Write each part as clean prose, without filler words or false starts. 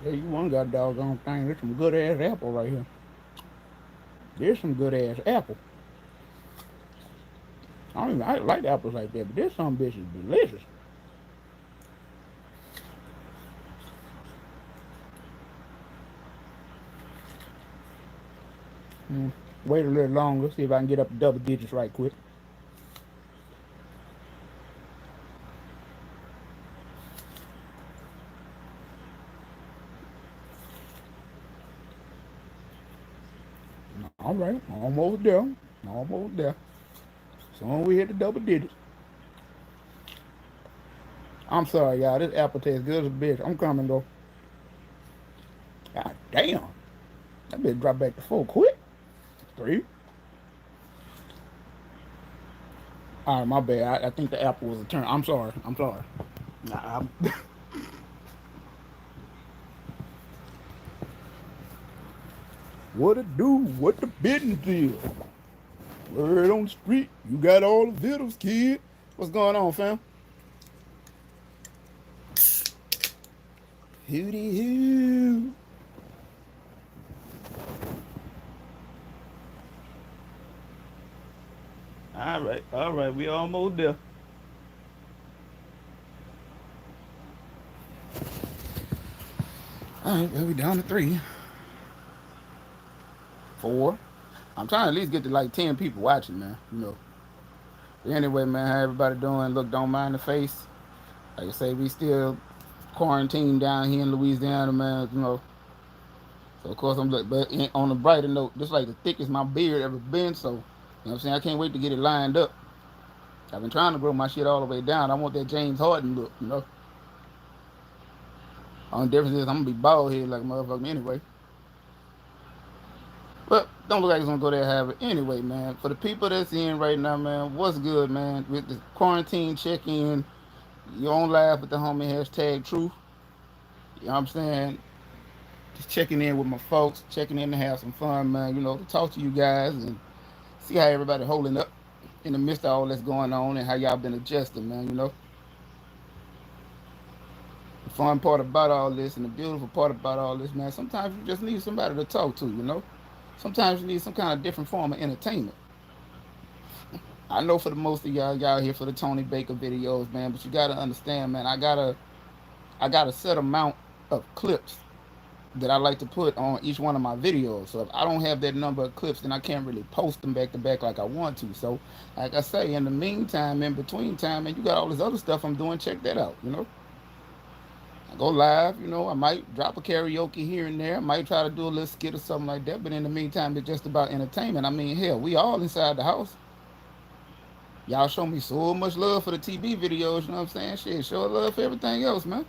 Yeah, you one got a doggone thing. There's some good ass apple right here. There's some good ass apple. I don't like apples like that, but this some bitch is delicious. Mm. Wait a little longer, see if I can get up to double digits right quick. All right, almost there. Almost there. Soon we hit the double digits. I'm sorry, y'all. This apple tastes good as a bitch. I'm coming though. God damn. That bitch dropped back to four quick. Three. All right, my bad. I think the apple was a turn. I'm sorry. I'm sorry. Nah, what it do? What the business is? Word on the street. You got all the vittles, kid. What's going on, fam? Hooty hoo. All right. We almost there. All right, well, we down to three, four. I'm trying to at least get to like 10 people watching, man. But anyway, man, how everybody doing? Look, don't mind the face. Like I say, we still quarantined down here in Louisiana, man. So of course I'm look, but on a brighter note, this like the thickest my beard ever been. So what I'm saying, I can't wait to get it lined up. I've been trying to grow my shit all the way down. I want that James Harden look. Only difference is I'm gonna be bald head like a motherfucker anyway. But don't look like it's gonna go there have it. Anyway, man, for the people that's in right now, man, what's good, man? With the quarantine check in, you on live with the homie hashtag truth. You know what I'm saying? Just checking in with my folks, checking in to have some fun, man, to talk to you guys and see how everybody holding up in the midst of all that's going on and how y'all been adjusting, man. The fun part about all this and the beautiful part about all this, man, sometimes you just need somebody to talk to. Sometimes you need some kind of different form of entertainment. I know for the most of y'all here for the Tony Baker videos, man, but you gotta understand, man, I got a set amount of clips that I like to put on each one of my videos. So if I don't have that number of clips, then I can't really post them back to back like I want to. So, like I say, in the meantime, in between time, and you got all this other stuff I'm doing, check that out. I go live, I might drop a karaoke here and there. I might try to do a little skit or something like that. But in the meantime, it's just about entertainment. I mean, hell, we all inside the house. Y'all show me so much love for the TV videos, you know what I'm saying? Shit, show love for everything else, man.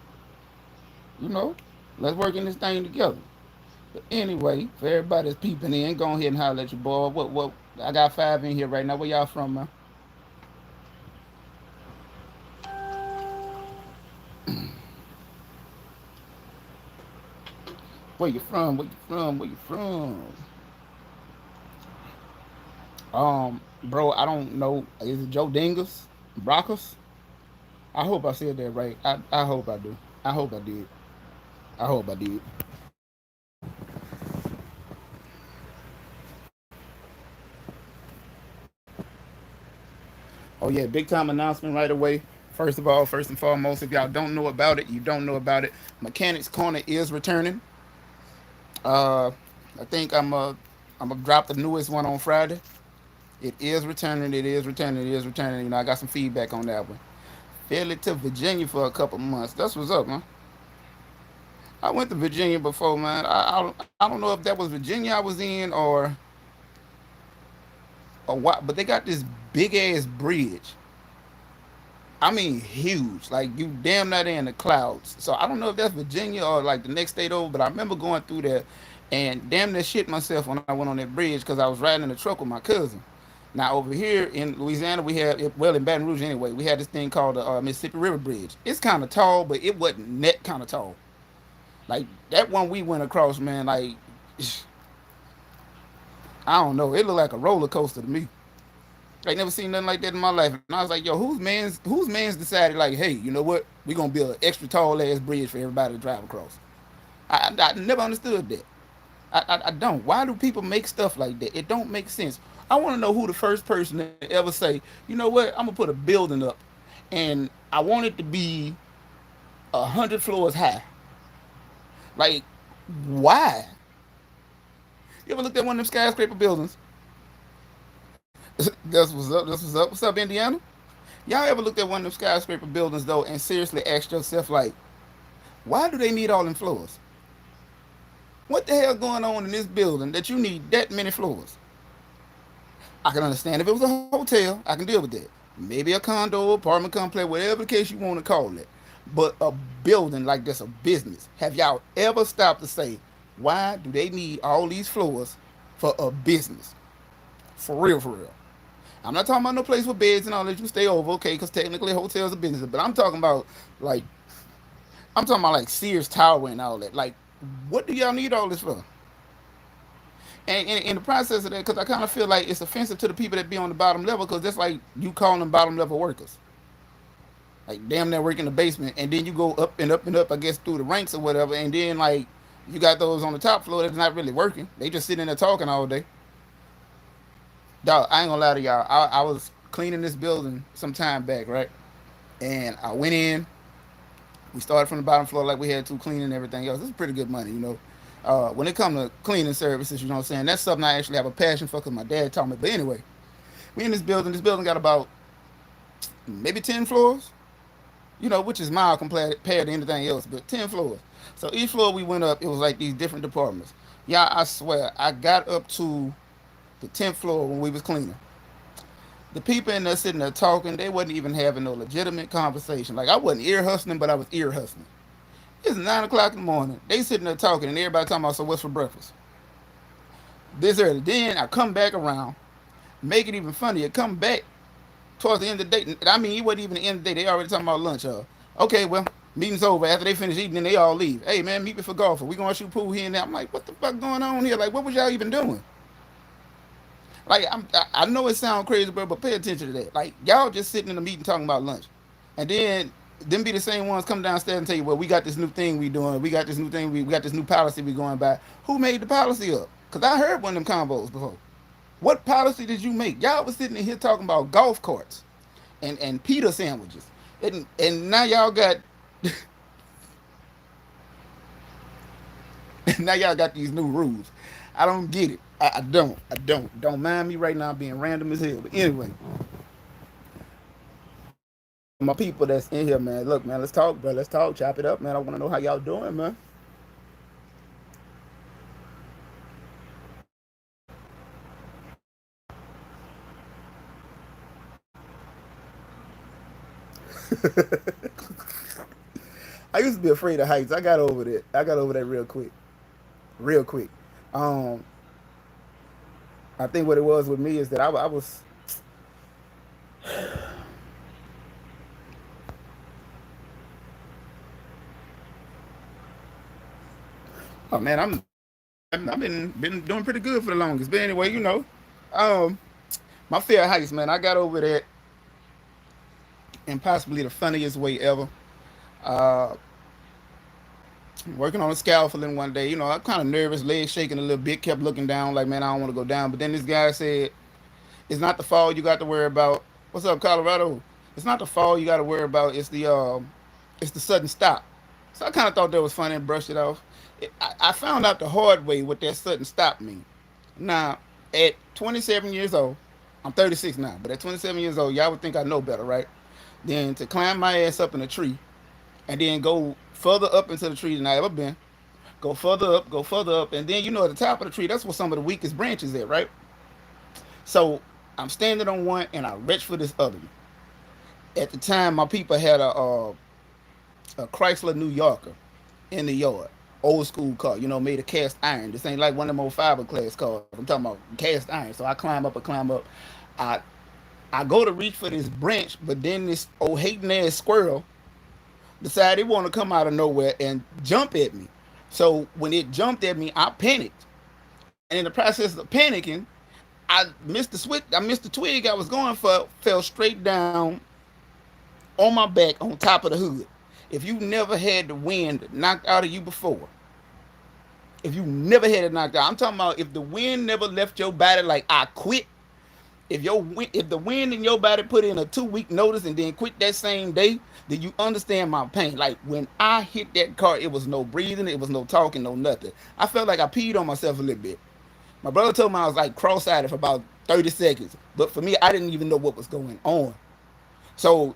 You know, let's work in this thing together. But anyway, for everybody that's peeping in, go ahead and holler at your boy. What? I got five in here right now. Where y'all from, man? Where you from? Where you from? Where you from? Bro, I don't know. Is it Joe Dingus? Brockus? I hope I said that right. I hope I do. I hope I did. I hope I did. Oh yeah, big time announcement right away. First of all, first and foremost, if y'all don't know about it, you don't know about it. Mechanics Corner is returning. Uh, I think I'm gonna drop the newest one on Friday. It is returning. It is returning. It is returning. I got some feedback on that one. Fairly to Virginia for a couple months. That's what's up, man. I went to Virginia before, man. I don't know if that was Virginia I was in or what, but they got this big ass bridge. I mean, huge. Like you damn not in the clouds. So I don't know if that's Virginia or like the next state over, but I remember going through there and damn near shit myself when I went on that bridge because I was riding in the truck with my cousin. Now over here in Louisiana, we have well in Baton Rouge anyway. We had this thing called the Mississippi River Bridge. It's kind of tall, but it wasn't net kind of tall. Like that one we went across, man. Like I don't know. It looked like a roller coaster to me. I never seen nothing like that in my life. And I was like, yo, whose man's decided like, hey, you know what? We're gonna build an extra tall ass bridge for everybody to drive across. I never understood that. I don't. Why do people make stuff like that? It don't make sense. I want to know who the first person to ever say, you know what, I'm gonna put a building up, and I want it to be 100 floors high. Like, why? You ever looked at one of them skyscraper buildings? That's what's up. That's what's up. What's up, Indiana? Y'all ever looked at one of them skyscraper buildings though and seriously asked yourself like, why do they need all them floors? What the hell going on in this building that you need that many floors? I can understand if it was a hotel, I can deal with that. Maybe a condo, apartment complex, whatever the case you want to call it. But a building like this, a business, have y'all ever stopped to say, why do they need all these floors for a business? For real, for real. I'm not talking about no place with beds and all that you stay over, okay, because technically hotels are business. But I'm talking about like like Sears Tower and all that. Like, what do y'all need all this for? And in the process of that, because I kind of feel like it's offensive to the people that be on the bottom level, because that's like you calling them bottom level workers. Like, damn, they're working in the basement, and then you go up and up and up, I guess, through the ranks or whatever, and then like you got those on the top floor that's not really working. They just sitting there talking all day. Dog, I ain't gonna lie to y'all. I was cleaning this building some time back, right? And I went in. We started from the bottom floor like we had to, cleaning and everything else. This is pretty good money, you know. When it comes to cleaning services, you know what I'm saying? That's something I actually have a passion for because my dad taught me. But anyway, we in this building. This building got about maybe 10 floors, you know, which is mild compared to anything else, but 10 floors. So each floor we went up, it was like these different departments. Yeah, I swear, I got up to the 10th floor when we was cleaning. The people in there sitting there talking, they wasn't even having no legitimate conversation. Like, I wasn't ear hustling, but I was ear hustling. It's 9 o'clock in the morning. They sitting there talking, and everybody talking about, so what's for breakfast? This early. Then I come back around, make it even funnier. Come back towards the end of the day. I mean, it wasn't even the end of the day. They already talking about lunch, y'all. Okay, well, meeting's over. After they finish eating, then they all leave. Hey, man, meet me for golf. We gonna shoot pool here and there. I'm like, what the fuck going on here? Like, what was y'all even doing? Like, I know it sounds crazy, bro, but pay attention to that. Like, y'all just sitting in the meeting talking about lunch, and then them be the same ones come downstairs and tell you, well, we got this new thing we doing. We got this new thing. We got this new policy we going by. Who made the policy up? Cause I heard one of them combos before. What policy did you make? Y'all was sitting in here talking about golf carts and pita sandwiches, and now y'all got now y'all got these new rules. I don't get it. I don't. I don't. Don't mind me right now being random as hell. But anyway, my people that's in here, man. Look, man. Let's talk, bro. Let's talk. Chop it up, man. I want to know how y'all doing, man. I used to be afraid of heights. I got over that. I got over that real quick. Real quick. Um, I think what it was with me is that I was. Oh man, I've been doing pretty good for the longest. But anyway, you know, um, my fear of heights, man. I got over that in possibly the funniest way ever. Uh, Working on a scaffolding one day, you know, I'm kind of nervous, legs shaking a little bit, kept looking down, like, man, I don't want to go down. But then this guy said, it's not the fall you got to worry about. What's up, Colorado? It's not the fall you got to worry about. It's the sudden stop. So I kind of thought that was funny and brushed it off. I found out the hard way what that sudden stop means. Now, at 27 years old, I'm 36 now, but at 27 years old, y'all would think I know better, right? Then to climb my ass up in a tree and then go further up into the tree than I ever been. Go further up, and then you know at the top of the tree, that's where some of the weakest branches at, right? So I'm standing on one and I reach for this other one. At the time, my people had a Chrysler New Yorker in the yard, old school car, you know, made of cast iron. This ain't like one of them old fiberglass cars. I'm talking about cast iron. So I climb up and climb up. I I go to reach for this branch, but then this old hating ass squirrel decided it want to come out of nowhere and jump at me. So when it jumped at me, I panicked. And in the process of panicking, I missed the switch. I missed the twig I was going for. Fell straight down on my back on top of the hood. If you never had the wind knocked out of you before, If you never had it knocked out, I'm talking about if the wind never left your body, like I quit. If the wind in your body put in a 2 week notice and then quit that same day, then you understand my pain. Like when I hit that car, it was no breathing, it was no talking, no nothing. I felt like I peed on myself a little bit. My brother told me I was like cross-eyed for about 30 seconds, but for me, I didn't even know what was going on. So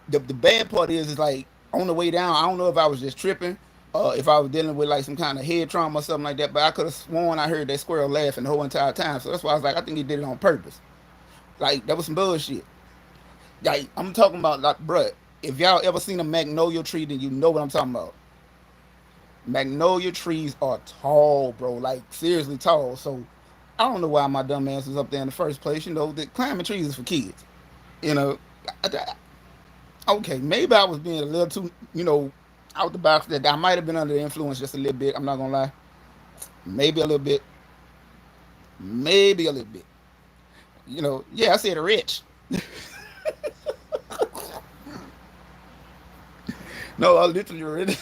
the bad part is like on the way down, I don't know if I was just tripping, if I was dealing with like some kind of head trauma or something like that. But I could have sworn I heard that squirrel laughing the whole entire time. So that's why I was like, I think he did it on purpose. Like that was some bullshit. Like I'm talking about, like, bruh, if y'all ever seen a magnolia tree, then you know what I'm talking about. Magnolia trees are tall, bro. Like seriously tall. So I don't know why my dumb ass was up there in the first place. You know, the climbing trees is for kids. You know, okay, maybe I was being a little too, out the box. That I might have been under the influence just a little bit. I'm not gonna lie, maybe a little bit, maybe a little bit. Yeah, I said rich. No, I literally rich.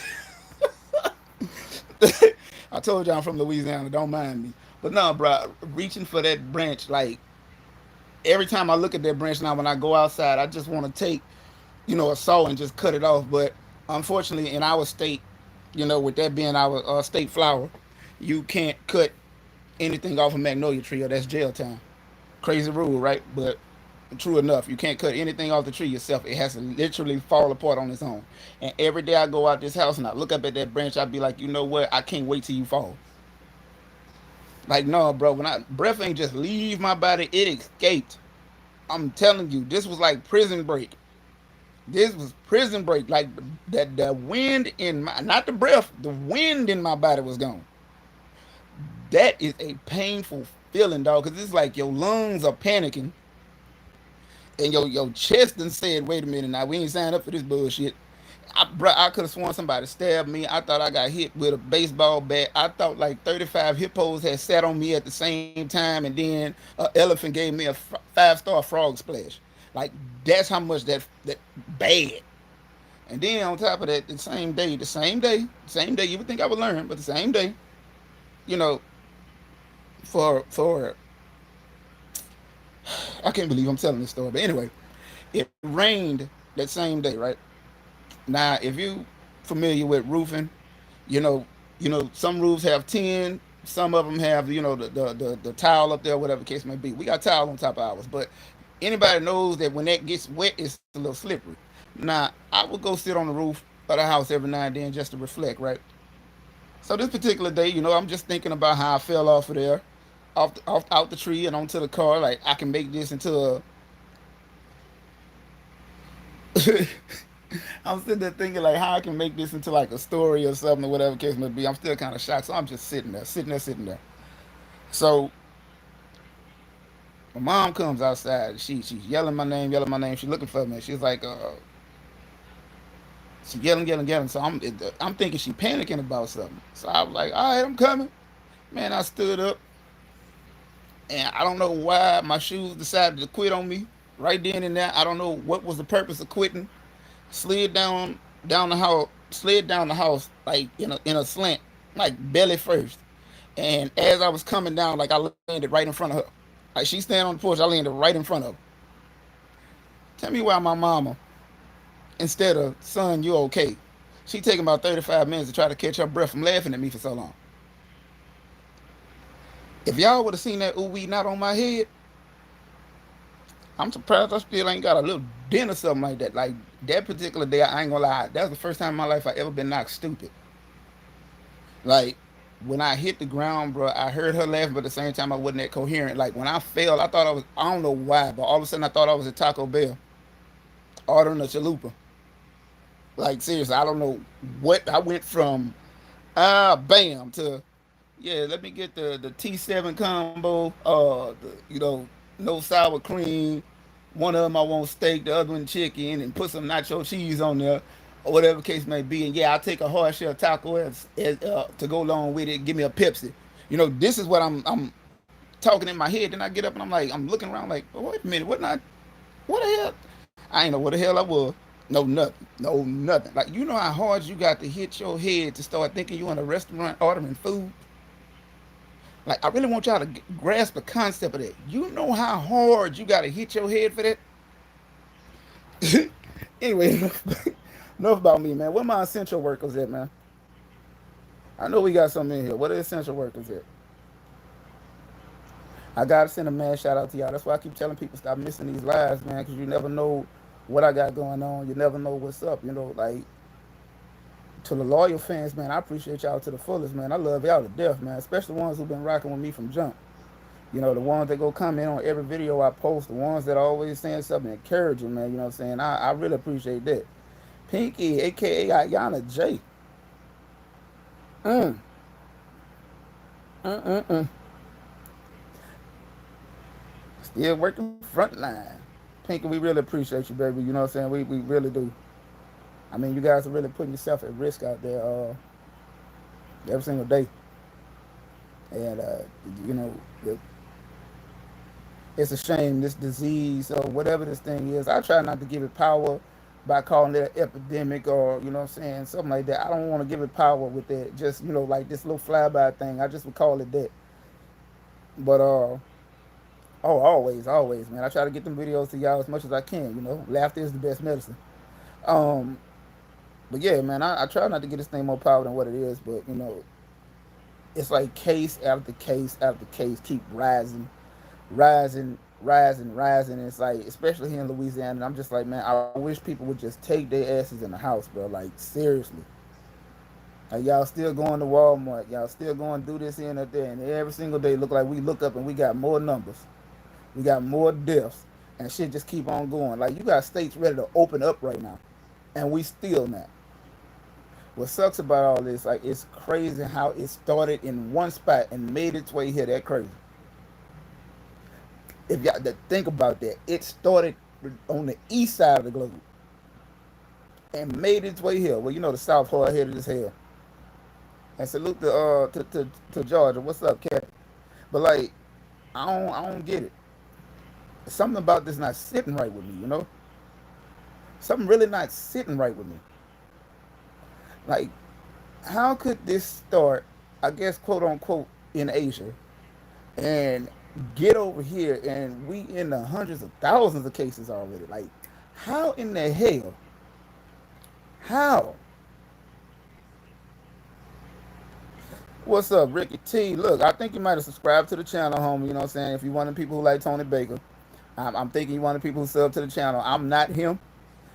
I told you I'm from Louisiana. Don't mind me. But no, bro, reaching for that branch, like every time I look at that branch now, when I go outside, I just want to take, a saw and just cut it off. But unfortunately, in our state, with that being our state flower, you can't cut anything off a magnolia tree or that's jail time. Crazy rule, right? But true enough, you can't cut anything off the tree yourself. It has to literally fall apart on its own. And every day I go out this house and I look up at that branch, I'd be like, you know what? I can't wait till you fall. Like, no, bro, when I breath ain't just leave my body, it escaped. I'm telling you, this was like prison break. This was prison break. Like that the wind in my, not the breath, the wind in my body was gone. That is a painful feeling, dog, because it's like your lungs are panicking and your chest done said, wait a minute, now we ain't signed up for this bullshit. I could have sworn somebody stabbed me. I thought I got hit with a baseball bat. I thought like 35 hippos had sat on me at the same time, and then an elephant gave me a 5-star frog splash. Like that's how much that bad. And then on top of that, the same day, you would think I would learn, but the same day, you know, for I can't believe I'm telling this story, but anyway, it rained that same day, right? Now, if you familiar with roofing, you know, some roofs have tin, some of them have, the tile up there, whatever the case may be. We got tile on top of ours, but anybody knows that when that gets wet, it's a little slippery. Now, I would go sit on the roof of the house every now and then just to reflect, right? So this particular day, I'm just thinking about how I fell off of there, off out the tree and onto the car. Like I can make this into a I'm sitting there thinking like how I can make this into like a story or something or whatever case may be. I'm still kind of shocked, so I'm just sitting there. So my mom comes outside. She's yelling my name. She's looking for me. She's like, she yelling. So I'm thinking she panicking about something. So I was like, all right, I'm coming. Man, I stood up, and I don't know why my shoes decided to quit on me right then and there. I don't know what was the purpose of quitting. Slid down the house like in a slant, like belly first. And as I was coming down, like I landed right in front of her. Like she standing on the porch, I landed right in front of her. Tell me why my mama, instead of son, you okay? She taking about 35 minutes to try to catch her breath from laughing at me for so long. If y'all would have seen that ooh wee knot on my head, I'm surprised I still ain't got a little dent or something like that. Like that particular day, I ain't gonna lie, that was the first time in my life I ever been knocked stupid. Like when I hit the ground, bro, I heard her laughing, but at the same time I wasn't that coherent. Like when I fell, I thought I don't know why, but all of a sudden I thought I was at Taco Bell ordering a chalupa. Like seriously, I don't know what I went from bam to yeah, let me get the T7 combo, no sour cream. One of them I want steak, the other one chicken, and put some nacho cheese on there, or whatever case may be. And yeah, I'll take a hard shell taco to go along with it. Give me a Pepsi. This is what I'm talking in my head. Then I get up and I'm like, I'm looking around like, oh, wait a minute, what the hell? I ain't know what the hell I was. No nothing. No nothing. Like you know how hard you got to hit your head to start thinking you in a restaurant ordering food. Like I really want y'all to grasp the concept of that. You know how hard you got to hit your head for that. Anyway, enough about me, man. Where my essential workers at, man? I know we got some in here. What are essential workers at? I gotta send a mad shout out to y'all. That's why I keep telling people stop missing these lives, man, because you never know what I got going on. You never know what's up. You know, like to the loyal fans, man, I appreciate y'all to the fullest, man. I love y'all to death, man. Especially the ones who've been rocking with me from jump. You know, the ones that go comment on every video I post, the ones that are always saying something encouraging, man. You know what I'm saying? I really appreciate that. Pinky, aka Ayana J. Mm, mm. Still working front line. Pinky, we really appreciate you, baby. You know what I'm saying? We really do. I mean, you guys are really putting yourself at risk out there every single day. And, you know, it's a shame this disease or whatever this thing is. I try not to give it power by calling it an epidemic or, you know what I'm saying, something like that. I don't want to give it power with that. Just, you know, like this little flyby thing. I just would call it that. But, oh, always, man. I try to get them videos to y'all as much as I can, you know. Laughter is the best medicine. Um, but yeah, man, I try not to get this thing more power than what it is, but, you know, it's like case after case after case keep rising. It's like, especially here in Louisiana, and I'm just like, man, I wish people would just take their asses in the house, bro. Like, seriously. Like, y'all still going to Walmart. Y'all still going to do this here and that there. And every single day look like we look up and we got more numbers. We got more deaths. And shit just keep on going. Like, you got states ready to open up right now. And we still not. What sucks about all this, like, it's crazy how it started in one spot and made its way here. That crazy. If y'all think about that, it started on the east side of the globe and made its way here. Well, you know the South hard headed as hell. And salute to Georgia. What's up, Cat? But like, I don't get it. Something about this not sitting right with me, you know? Something really not sitting right with me. Like, how could this start, I guess, quote unquote, in Asia and get over here and we in the hundreds of thousands of cases already? Like, how in the hell? How? What's up, Ricky T? Look, I think you might have subscribed to the channel, homie. You know what I'm saying? If you're one of the people who like Tony Baker, I'm thinking you're one of the people who sub to the channel. I'm not him.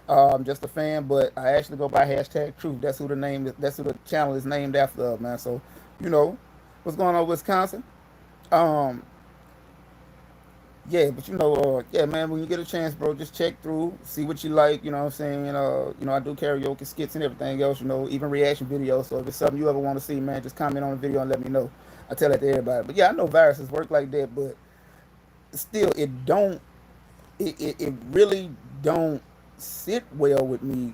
I'm just a fan, but I actually go by hashtag truth. That's who the name is. That's who the channel is named after, man. So, you know, what's going on, Wisconsin? Um, yeah, but you know, yeah, man, when you get a chance, bro, just check through, see what you like. You know what I'm saying? You know, I do karaoke skits and everything else. You know, even reaction videos. So if it's something you ever want to see, man, just comment on the video and let me know. I tell that to everybody. But yeah, I know viruses work like that, but still, it don't. It really don't sit well with me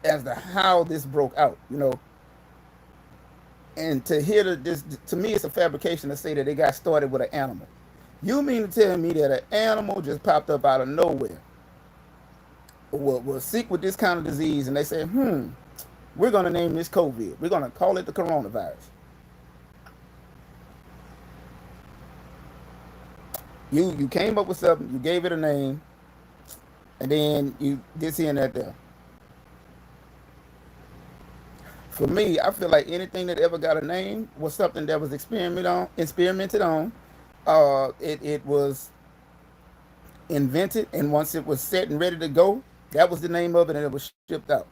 as to how this broke out. You know, and to hear this, to me, it's a fabrication to say that it got started with an animal. You mean to tell me that an animal just popped up out of nowhere, was sick with this kind of disease, and they said, we're going to name this COVID. We're going to call it the coronavirus. You came up with something, you gave it a name, and then you this here and that there. For me, I feel like anything that ever got a name was something that was experimented on. It was invented, and once it was set and ready to go, that was the name of it, and it was shipped out.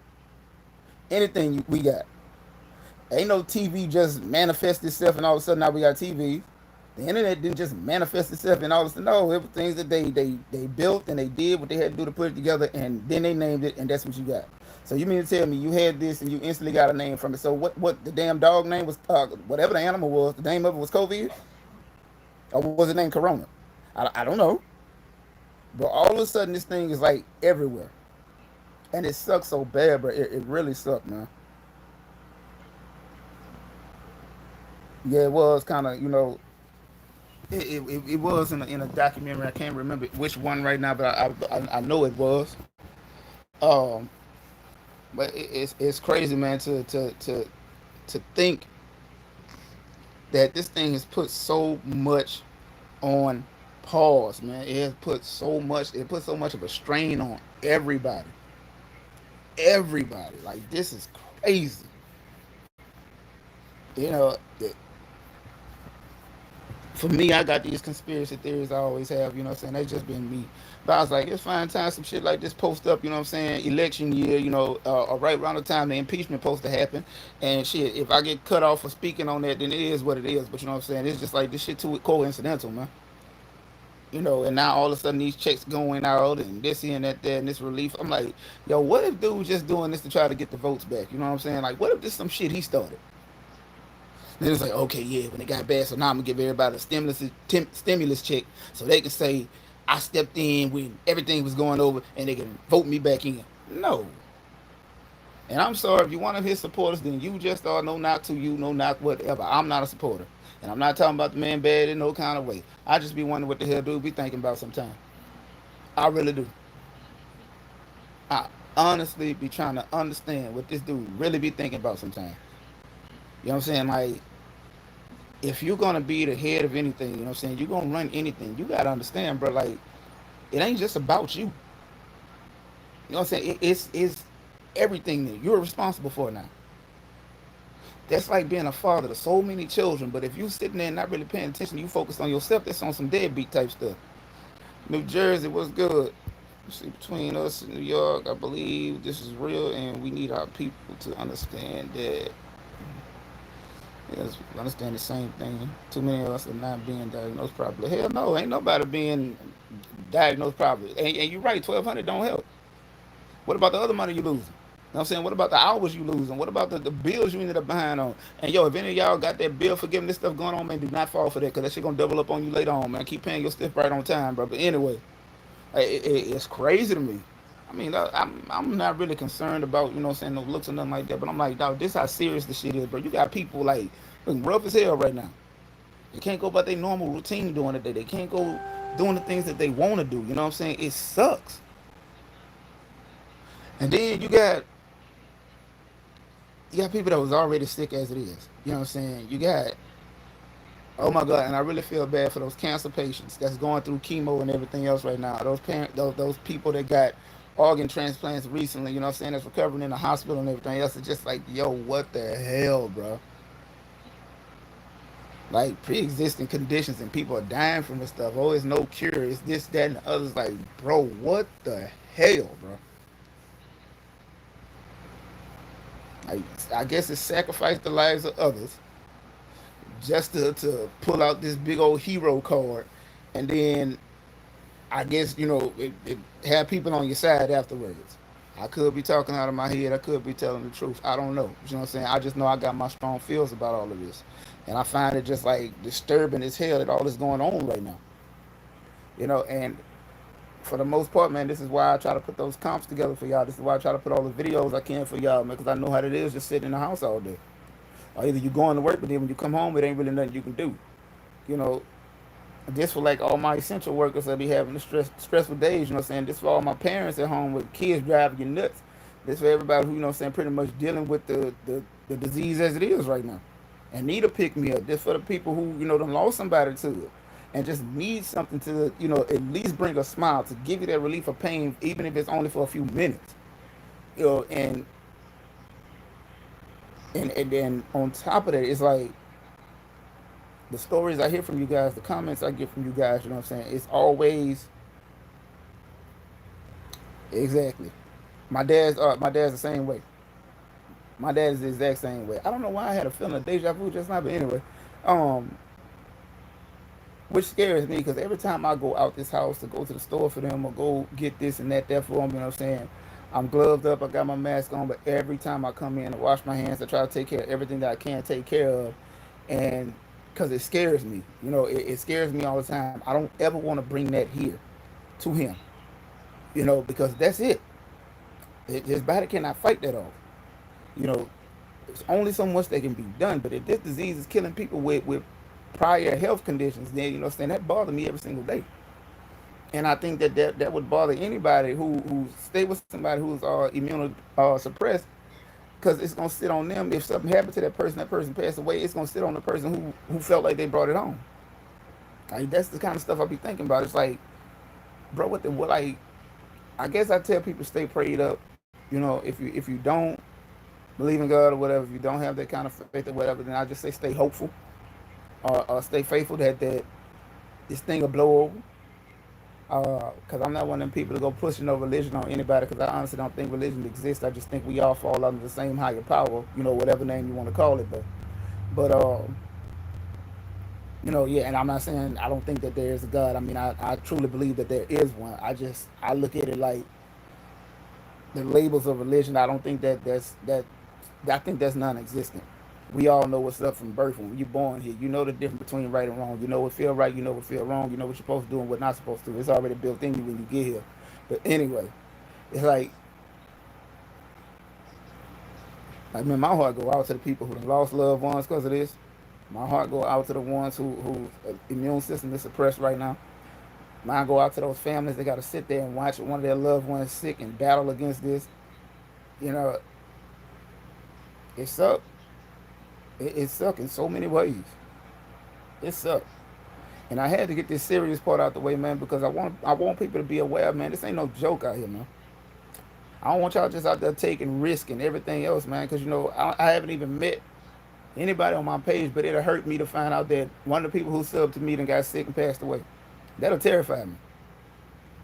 Anything we got, ain't no TV just manifest itself, and all of a sudden now we got TVs. The internet didn't just manifest itself, and all of a sudden, no, it was things that they built and they did what they had to do to put it together, and then they named it, and that's what you got. So you mean to tell me you had this and you instantly got a name from it? So what the damn dog name was? Whatever the animal was, the name of it was COVID, or was it named Corona? I don't know. But all of a sudden, this thing is like everywhere, and it sucks so bad, bro. It really sucked, man. Yeah, it was kind of, you know, it was in a documentary. I can't remember which one right now, but I know it was. Um, But it's crazy, man, to think that this thing has put so much on pause, man. It has put so much. It put so much of a strain on everybody. Everybody. Like this is crazy. You know, for me, I got these conspiracy theories I always have, you know what I'm saying? That's just been me. But I was like, it's fine time some shit like this post up, you know what I'm saying? Election year, you know, right around the time the impeachment supposed to happen. And shit, if I get cut off for speaking on that, then it is what it is. But you know what I'm saying? It's just like this shit too coincidental, man. You know, and now all of a sudden these checks going out and this here and that there and this relief. I'm like, yo, what if dude just doing this to try to get the votes back? You know what I'm saying? Like, what if this some shit he started? Then it's like, okay, yeah, when it got bad, so now I'm gonna give everybody a stimulus check so they can say I stepped in when everything was going over and they can vote me back in. No. And I'm sorry, if you're one of his supporters, then you just are no knock to you, no knock whatever. I'm not a supporter. And I'm not talking about the man bad in no kind of way. I just be wondering what the hell dude be thinking about sometimes. I really do. I honestly be trying to understand what this dude really be thinking about sometimes. You know what I'm saying? Like, if you're gonna be the head of anything, you know what I'm saying, you're gonna run anything, you gotta understand, bro, like it ain't just about you. You know what I'm saying? It's everything that you're responsible for now. That's like being a father to so many children, but if you sitting there and not really paying attention, you focused on yourself, that's on some deadbeat type stuff. New Jersey, what's good? See, between us and New York, I believe this is real, and we need our people to understand that. Yes, understand the same thing. Too many of us are not being diagnosed properly. Hell no, ain't nobody being diagnosed properly. And you're right, 1,200 don't help. What about the other money you losing? You know what I'm saying? What about the hours you losing? What about the bills you ended up behind on? And yo, if any of y'all got that bill for giving this stuff going on, man, do not fall for that because that shit gonna double up on you later on, man. Keep paying your stuff right on time, bro. But anyway, it's crazy to me. I mean, I'm not really concerned about, you know what I'm saying, no looks or nothing like that. But I'm like, dog, this how serious the shit is, bro. You got people like looking rough as hell right now. They can't go about their normal routine doing it. They can't go doing the things that they want to do. You know what I'm saying? It sucks. And then you got people that was already sick as it is. You know what I'm saying? You got, oh my God, and I really feel bad for those cancer patients that's going through chemo and everything else right now. Those people that got organ transplants recently, you know what I'm saying, that's recovering in the hospital and everything else. It's just like, yo, what the hell, bro? Like pre-existing conditions and people are dying from this stuff. Oh, it's no cure. It's this, that, and the others. Like, bro, what the hell, bro? Like, I guess it sacrificed the lives of others just to pull out this big old hero card, and then I guess it have people on your side afterwards. I could be talking out of my head. I could be telling the truth. I don't know. You know what I'm saying? I just know I got my strong feels about all of this, and I find it just like disturbing as hell that all this going on right now. And for the most part, man, this is why I try to put those comps together for y'all. This is why I try to put all the videos I can for y'all, man, because I know how it is just sitting in the house all day. Or either you going to work, but then when you come home, it ain't really nothing you can do. You know, this for like all my essential workers that be having the stressful days. You know what I'm saying? This for all my parents at home with kids driving you nuts. This for everybody who, you know what I'm saying, pretty much dealing with the disease as it is right now. And need a pick me up. This for the people who, done lost somebody to it. And just need something to, at least bring a smile to give you that relief of pain, even if it's only for a few minutes. And then on top of that, it's like the stories I hear from you guys, the comments I get from you guys, you know what I'm saying? It's always exactly. My dad's the same way. My dad is the exact same way. I don't know why I had a feeling of deja vu just now, but anyway, um, which scares me because every time I go out this house to go to the store for them or go get this and that for them, you know what I'm saying? I'm gloved up, I got my mask on, but every time I come in to wash my hands, I try to take care of everything that I can take care of, and because it scares me, it scares me all the time. I don't ever want to bring that here to him, because that's it. His body cannot fight that off. You know, there's only so much that can be done. But if this disease is killing people with prior health conditions, then, you know what I'm saying, that bothers me every single day. And I think that that would bother anybody who stay with somebody who's immune suppressed, because it's gonna sit on them. If something happened to that person passed away, it's gonna sit on the person who felt like they brought it on. Like that's the kind of stuff I be thinking about. It's like, bro, what like I guess I tell people stay prayed up. You know, if you don't believe in God or whatever, if you don't have that kind of faith or whatever, then I just say stay hopeful or stay faithful that this thing will blow over. Because I'm not one of them people to go pushing no religion on anybody. Because I honestly don't think religion exists. I just think we all fall under the same higher power. You know, whatever name you want to call it. But you know, yeah. And I'm not saying I don't think that there is a God. I mean, I truly believe that there is one. I look at it like the labels of religion. I don't think that I think that's non-existent. We all know what's up from birth. When you're born here, you know the difference between right and wrong. You know what feel right, you know what feel wrong. You know what you're supposed to do and what not supposed to do. It's already built in you when you get here. But anyway, it's like man, my heart go out to the people who lost loved ones because of this. My heart go out to the ones who immune system is suppressed right now. Mine go out to those families that got to sit there and watch one of their loved ones sick and battle against this. You know, it sucked. It sucked in so many ways. It sucked. And I had to get this serious part out the way, man, because I want people to be aware, man. This ain't no joke out here, man. I don't want y'all just out there taking risk and everything else, man. Because you know I haven't even met anybody on my page, but it'll hurt me to find out that one of the people who subbed to me and got sick and passed away. That'll terrify me.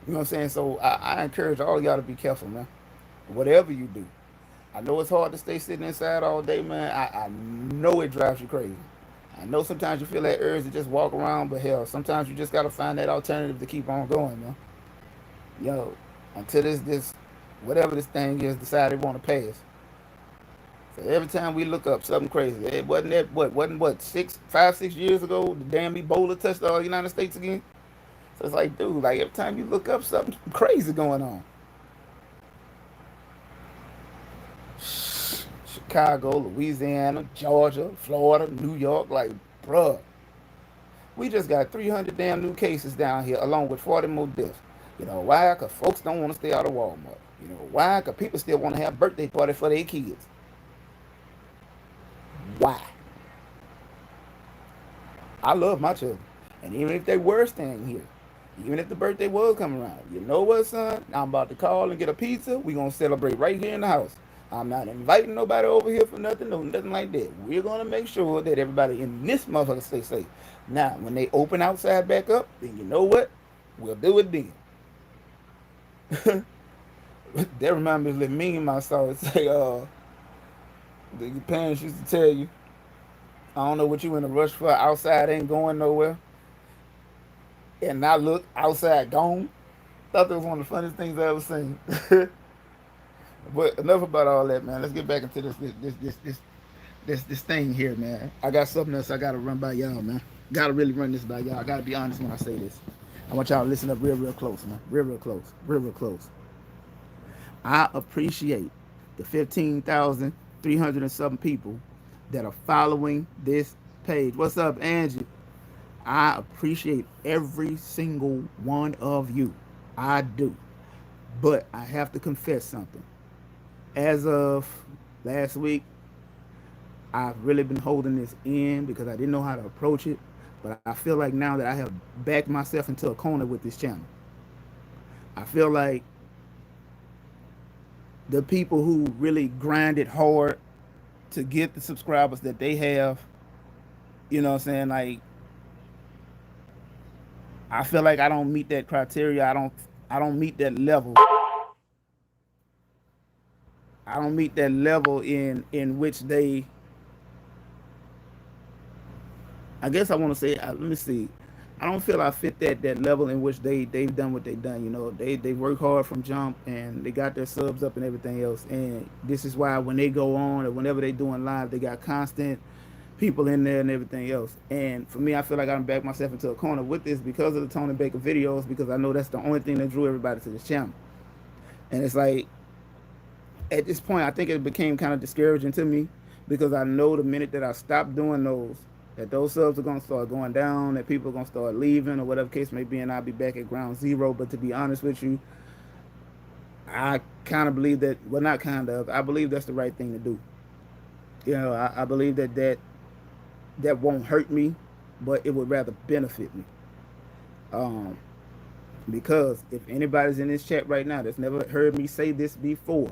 You know what I'm saying? So I encourage all of y'all to be careful, man. Whatever you do. I know it's hard to stay sitting inside all day, man. I know it drives you crazy. I know sometimes you feel that urge to just walk around, but hell, sometimes you just gotta find that alternative to keep on going, man. Yo, until this whatever this thing is decide they want to pass. So every time we look up something crazy, it wasn't that wasn't what 6 years ago the damn Ebola touched the United States again. So it's like, dude, like every time you look up something crazy going on. Chicago, Louisiana, Georgia, Florida, New York, like, bruh, we just got 300 damn new cases down here, along with 40 more deaths. You know why? Because folks don't want to stay out of Walmart. You know why? Because people still want to have birthday parties for their kids. Why? I love my children. And even if they were staying here, even if the birthday was coming around, you know what, son? I'm about to call and get a pizza. We're going to celebrate right here in the house. I'm not inviting nobody over here for nothing, no, nothing like that. We're going to make sure that everybody in this motherfucker stay safe. Now, when they open outside back up, then you know what? We'll do it then. That reminds me of the meme I saw. It say, your parents used to tell you, I don't know what you in a rush for. Outside ain't going nowhere. And now look, outside gone. Thought that was one of the funniest things I ever seen. But enough about all that, man. Let's get back into this thing here, man. I got something else I gotta run by y'all, man. Gotta really run this by y'all. I gotta be honest when I say this. I want y'all to listen up real close, man. Real close. Real close. I appreciate the 15,300 and something people that are following this page. What's up, Angie? I appreciate every single one of you. I do. But I have to confess something. As of last week, I've really been holding this in because I didn't know how to approach it. But I feel like now that I have backed myself into a corner with this channel, I feel like the people who really grinded hard to get the subscribers that they have, you know what I'm saying? Like, I feel like I don't meet that criteria. I don't meet that level. I don't meet that level in which they. I guess I want to say. Let me see. I don't feel I fit that level in which they've done what they've done. You know, they work hard from jump and they got their subs up and everything else. And this is why when they go on or whenever they doing live, they got constant people in there and everything else. And for me, I feel like I'm backed myself into a corner with this because of the Tony Baker videos, because I know that's the only thing that drew everybody to this channel. And it's like, at this point, I think it became kind of discouraging to me because I know the minute that I stopped doing those, that those subs are gonna start going down, that people are gonna start leaving or whatever case may be, and I'll be back at ground zero. But to be honest with you, I kind of believe that. Well, not kind of. I believe that's the right thing to do. I believe that won't hurt me, but it would rather benefit me. Um, because if anybody's in this chat right now that's never heard me say this before,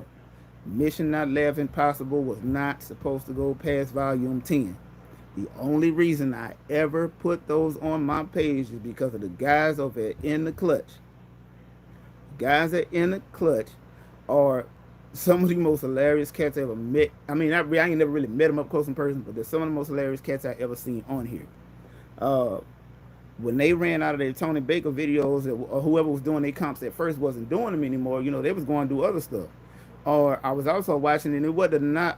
Mission Not Laughing Possible was not supposed to go past volume 10. The only reason I ever put those on my page is because of the guys over at In the Clutch. Guys at In the Clutch are some of the most hilarious cats I ever met. I mean, I ain't never really met them up close in person, but they're some of the most hilarious cats I ever seen on here. Uh, when they ran out of their Tony Baker videos, or whoever was doing their comps at first wasn't doing them anymore, they was going to do other stuff. Or I was also watching, and it wasn't a knock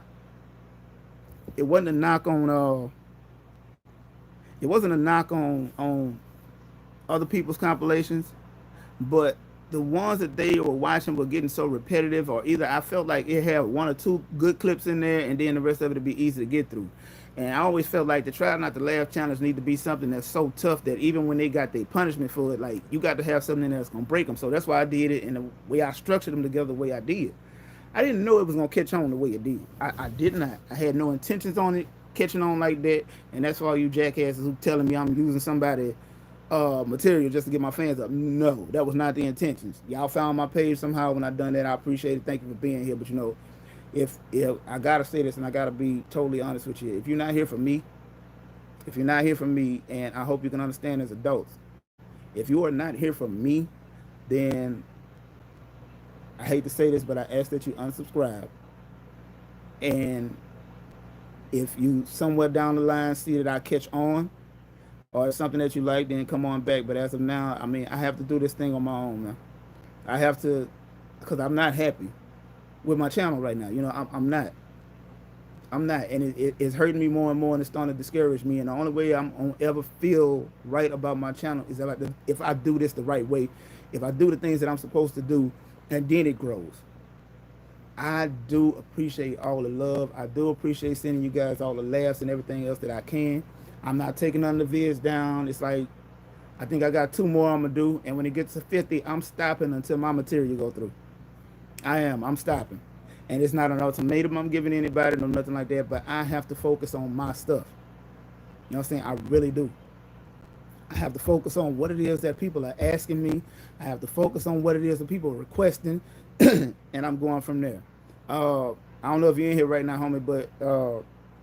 on it wasn't a knock on other people's compilations, but the ones that they were watching were getting so repetitive, or either I felt like it had one or two good clips in there, and then the rest of it would be easy to get through. And I always felt like the Try Not to Laugh challenge need to be something that's so tough that even when they got their punishment for it, like you got to have something in there that's gonna break them. So that's why I did it, and the way I structured them together the way I did. I didn't know it was gonna catch on the way it did. I did not. I had no intentions on it catching on like that, and that's why all you jackasses who telling me I'm using somebody material just to get my fans up. No, that was not the intentions. Y'all found my page somehow when I done that. I appreciate it. Thank you for being here. But if I gotta say this, and I gotta be totally honest with you, if you're not here for me, and I hope you can understand as adults, if you are not here for me, then I hate to say this, but I ask that you unsubscribe. And if you somewhere down the line see that I catch on, or something that you like, then come on back. But as of now, I mean, I have to do this thing on my own, man. I have to, because I'm not happy with my channel right now. I'm not. And it's hurting me more and more, and it's starting to discourage me. And the only way I'm gonna ever feel right about my channel is if I do this the right way, if I do the things that I'm supposed to do, and then it grows. I do appreciate all the love. I do appreciate sending you guys all the laughs and everything else that I can. I'm not taking none of the vids down. It's like, I think I got 2 more I'm gonna do, and when it gets to 50, I'm stopping until my material go through. I'm stopping. And it's not an ultimatum I'm giving anybody, no nothing like that, but I have to focus on my stuff. You know what I'm saying? I really do. I have to focus on what it is that people are asking me. I have to focus on what it is that people are requesting, and I'm going from there. I don't know if you're in here right now, homie, but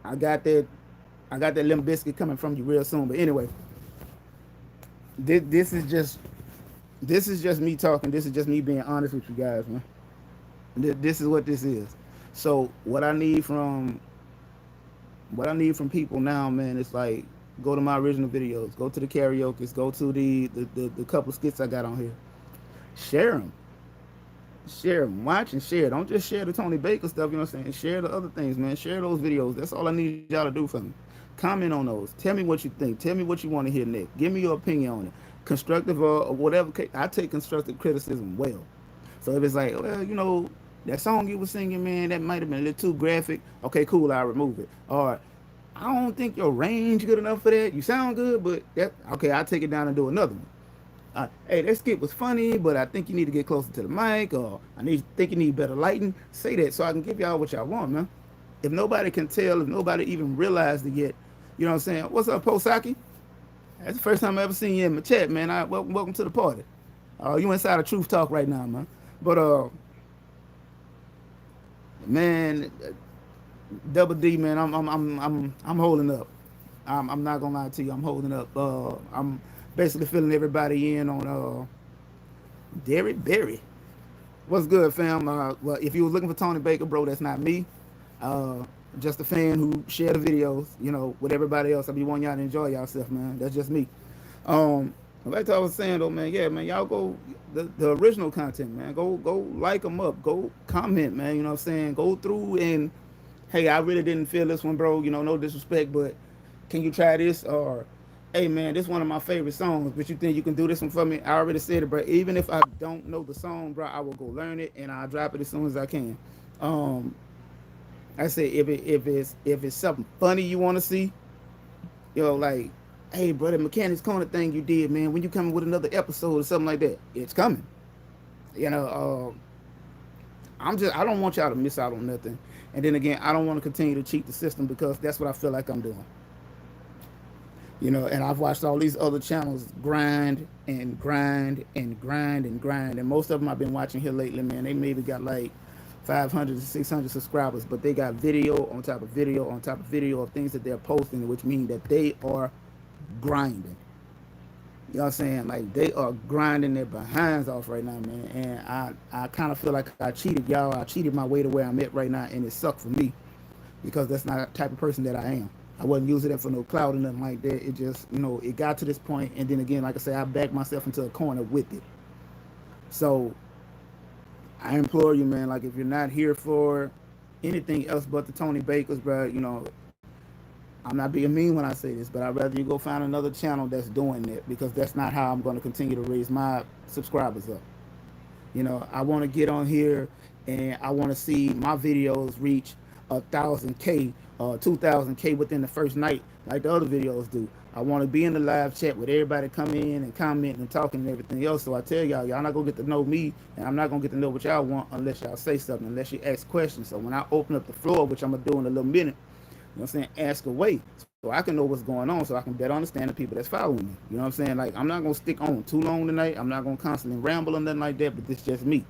I got that Limp Biscuit coming from you real soon. But anyway, this is just me talking. This is just me being honest with you guys, man. This is what this is. So what I need from people now, man, it's like, go to my original videos, go to the karaoke, go to the couple skits I got on here, share them, watch and share. Don't just share the Tony Baker stuff, you know what I'm saying? Share the other things, man. Share those videos. That's all I need y'all to do for me. Comment on those. Tell me what you think. Tell me what you want to hear next. Give me your opinion on it, constructive or whatever. I take constructive criticism well. So if it's like, well, that song you were singing, man, that might have been a little too graphic. Okay, cool, I'll remove it. Or I don't think your range good enough for that. You sound good, but okay, I'll take it down and do another one. Hey, that skit was funny, but I think you need to get closer to the mic, or think you need better lighting. Say that so I can give y'all what y'all want, man. If nobody can tell, if nobody even realized it yet, you know what I'm saying? What's up, Posaki? That's the first time I ever seen you in my chat, man. Welcome to the party. You inside of Truth Talk right now, man. But man, Double D, man, I'm holding up. I'm not gonna lie to you, I'm holding up. I'm basically filling everybody in on Derek Berry. What's good, fam? Well, if you was looking for Tony Baker, bro, that's not me. Just a fan who share the videos, with everybody else. I be wanting y'all to enjoy yourself, man. That's just me. Like I was saying though, man, yeah, man, y'all go the original content, man. Go like them up. Go comment, man. You know what I'm saying? Go through and, hey, I really didn't feel this one, bro. No disrespect, but can you try this? Or, hey, man, this is one of my favorite songs, but you think you can do this one for me? I already said it, bro. Even if I don't know the song, bro, I will go learn it and I'll drop it as soon as I can. I say if it's something funny you want to see, Like, hey, brother, Mechanics Corner thing you did, man. When you coming with another episode or something like that, it's coming. You know, I don't want y'all to miss out on nothing. And then again, I don't want to continue to cheat the system because that's what I feel like I'm doing. And I've watched all these other channels grind and grind and grind and grind, and most of them I've been watching here lately, man. They maybe got like 500 to 600 subscribers, but they got video on top of video on top of video of things that they're posting, which means that they are grinding. You know what I'm saying? Like, they are grinding their behinds off right now, man. And I kind of feel like I cheated y'all. I cheated my way to where I'm at right now, and it sucked for me because that's not the type of person that I am. I wasn't using it for no clout or nothing like that. It just, it got to this point, and then again, like I say, I backed myself into a corner with it. So I implore you, man, like, if you're not here for anything else but the Tony Bakers, bro, I'm not being mean when I say this, but I'd rather you go find another channel that's doing that, because that's not how I'm going to continue to raise my subscribers up. I want to get on here and I want to see my videos reach 1,000K, 2,000K within the first night, like the other videos do. I want to be in the live chat with everybody come in and comment and talking and everything else. So I tell y'all not gonna get to know me, and I'm not gonna get to know what y'all want unless y'all say something, unless you ask questions. So when I open up the floor, which I'm gonna do in a little minute, what I'm saying, ask away, so I can know what's going on, so I can better understand the people that's following me. You know what I'm saying? Like, I'm not gonna stick on too long tonight. I'm not gonna constantly ramble or nothing like that. But this is just me.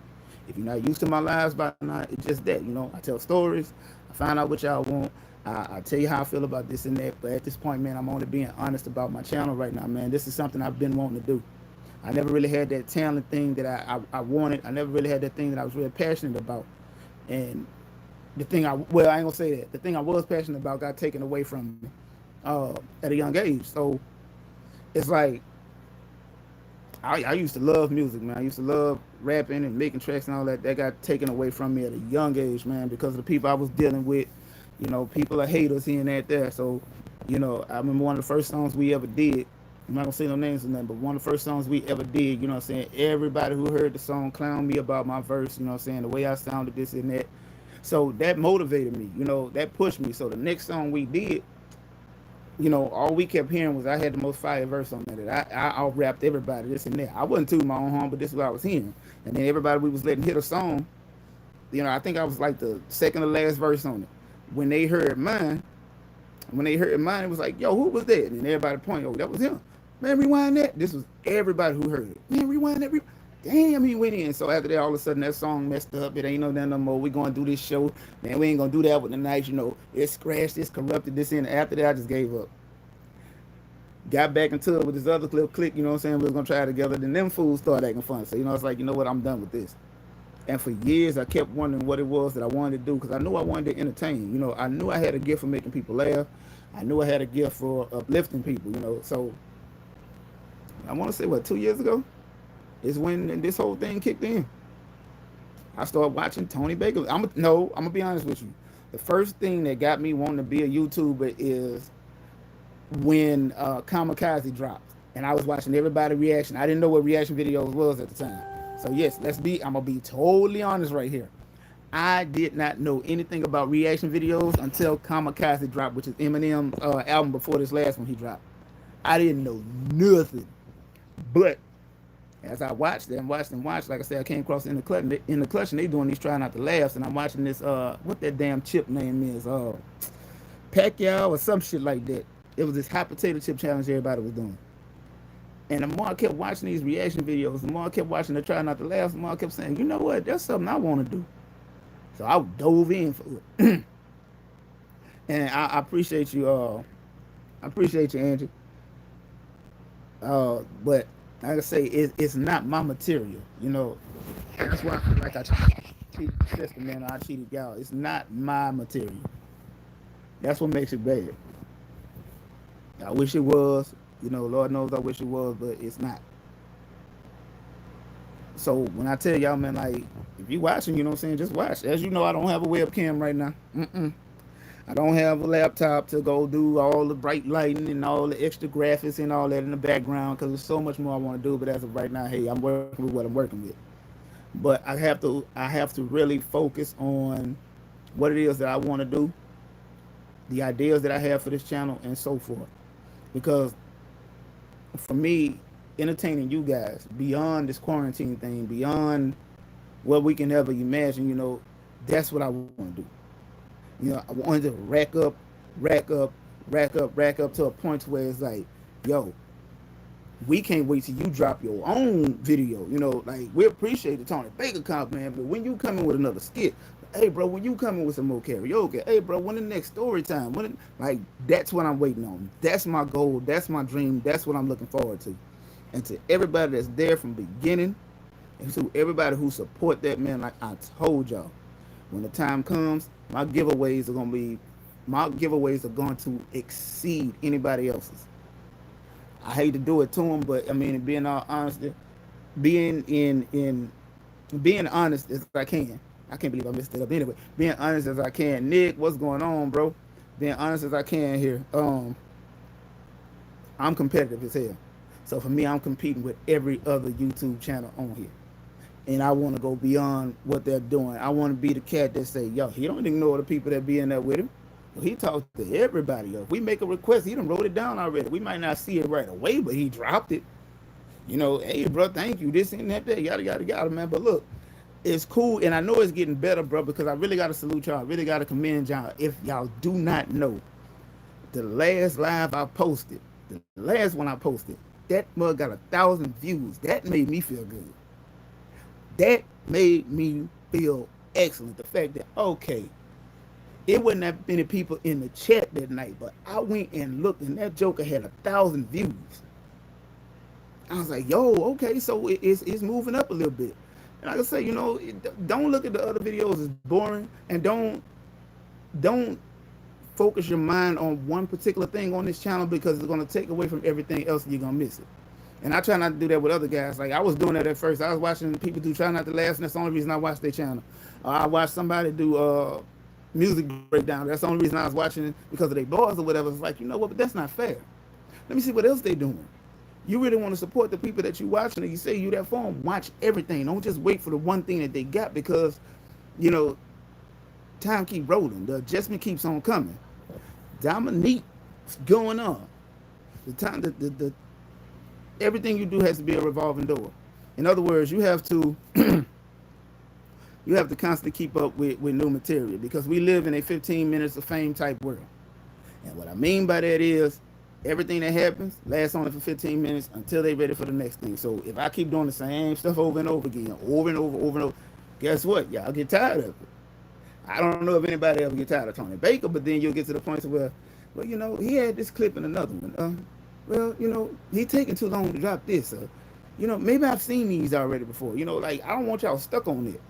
If you're not used to my lives by now, it's just that. I tell stories. I find out what y'all want. I tell you how I feel about this and that. But at this point, man, I'm only being honest about my channel right now, man. This is something I've been wanting to do. I never really had that talent thing that I wanted. I never really had that thing that I was really passionate about. And well, I ain't gonna say that. The thing I was passionate about got taken away from me at a young age. So it's like, I used to love music, man. I used to love rapping and making tracks and all that. That got taken away from me at a young age, man, because of the people I was dealing with. People are haters here and there. So, I remember one of the first songs we ever did. I'm not gonna say no names or nothing, but one of the first songs we ever did, you know what I'm saying? Everybody who heard the song clowned me about my verse, you know what I'm saying? The way I sounded, this and that. So that motivated me, that pushed me. So the next song we did, all we kept hearing was I had the most fire verse on that. I out-rapped everybody, this and that. I wasn't tooting my own horn, but this is what I was hearing. And then everybody we was letting hit a song, I think I was like the second to last verse on it. When they heard mine, it was like, yo, who was that? And everybody pointed, oh, that was him. Man, rewind that. This was everybody who heard it. Man, rewind that. Damn, he went in. So after that, all of a sudden, that song messed up. It ain't no more. We going to do this show. Man, we ain't going to do that with the night. It's scratched, it's corrupted, this and after that, I just gave up. Got back into it with this other little clique, you know what I'm saying? We was going to try it together. Then them fools started acting fun. So, it's like, you know what? I'm done with this. And for years, I kept wondering what it was that I wanted to do, because I knew I wanted to entertain. I knew I had a gift for making people laugh. I knew I had a gift for uplifting people, So I want to say, 2 years ago is when this whole thing kicked in. I started watching Tony Baker. I'm gonna be honest with you. The first thing that got me wanting to be a YouTuber is when Kamikaze dropped, and I was watching everybody reaction. I didn't know what reaction videos was at the time. So yes, I'm gonna be totally honest right here. I did not know anything about reaction videos until Kamikaze dropped, which is Eminem's album before this last one he dropped. I didn't know nothing. But as I watched and watched, like I said, I came across in the clutch, and they doing these try not to laughs, and I'm watching this what that damn chip name is, Pacquiao or some shit like that. It was this hot potato chip challenge everybody was doing. And the more I kept watching these reaction videos, the more I kept watching the try not to laugh, the more I kept saying, you know what, that's something I want to do. So I dove in for it. And I appreciate you, Angie. But like I say, it's not my material. That's why I feel like I cheated the system, man. I cheated y'all. It's not my material. That's what makes it bad. I wish it was. Lord knows I wish it was, but it's not. So when I tell y'all, man, like, if you watching, you know what I'm saying, just watch. As you know, I don't have a webcam right now. I don't have a laptop to go do all the bright lighting and all the extra graphics and all that in the background, because there's so much more I want to do. But as of right now, hey, I'm working with what I'm working with. But I have to really focus on what it is that I want to do, the ideas that I have for this channel, and so forth. because for me, entertaining you guys beyond this quarantine thing, beyond what we can ever imagine, that's what I want to do. I wanted to rack up, rack up to a point where it's like, yo, we can't wait till you drop your own video. Like we appreciate the Tony Baker compliment, but when you come in with another skit, hey bro, when you come in with some more karaoke, hey bro, when the next story time, like that's what I'm waiting on. That's my goal. That's my dream. That's what I'm looking forward to. And to everybody that's there from the beginning, and to everybody who support that, man, like I told y'all, when the time comes, my giveaways are going to exceed anybody else's. I hate to do it to them, but I mean, being all honesty, being being honest as I can. I can't believe I messed it up. Anyway, being honest as I can. Nick, what's going on, bro? Being honest as I can here. I'm competitive as hell. So for me, I'm competing with every other YouTube channel on here. And I want to go beyond what they're doing. I want to be the cat that say, yo, he don't ignore the people that be in there with him. He talks to everybody. If we make a request, he done wrote it down already. We might not see it right away, but he dropped it. Hey, bro, thank you. This and that, yada, yada, yada, man. But look, it's cool. And I know it's getting better, bro, because I really got to salute y'all. I really got to commend y'all. If y'all do not know, the last live I posted, the last one I posted, that mug got 1,000 views. That made me feel good. That made me feel excellent. The fact that, okay, it wasn't that many people in the chat that night, but I went and looked, and that Joker had 1,000 views. I was like, yo, okay, so it's moving up a little bit. And like I say, don't look at the other videos as boring, and don't focus your mind on one particular thing on this channel because it's going to take away from everything else and you're going to miss it. And I try not to do that with other guys. Like I was doing that at first. I was watching people do Try Not to Laugh, and that's the only reason I watched their channel. I watched somebody do music breakdown. That's the only reason I was watching it because of their bars or whatever. It's like, you know what, but that's not fair. Let me see what else they doing. You really want to support the people that you watching and you say you that for them, watch everything. Don't just wait for the one thing that they got because, time keep rolling. The adjustment keeps on coming. Dominique, what's going on? The everything you do has to be a revolving door. In other words, you have to constantly keep up with new material because we live in a 15 minutes of fame type world. And what I mean by that is everything that happens lasts only for 15 minutes until they're ready for the next thing. So if I keep doing the same stuff over and over again, over and over, guess what? Y'all get tired of it. I don't know if anybody ever get tired of Tony Baker, but then you'll get to the point where, well, he had this clip in another one. He taking too long to drop this. Maybe I've seen these already before. Like I don't want y'all stuck on it. You know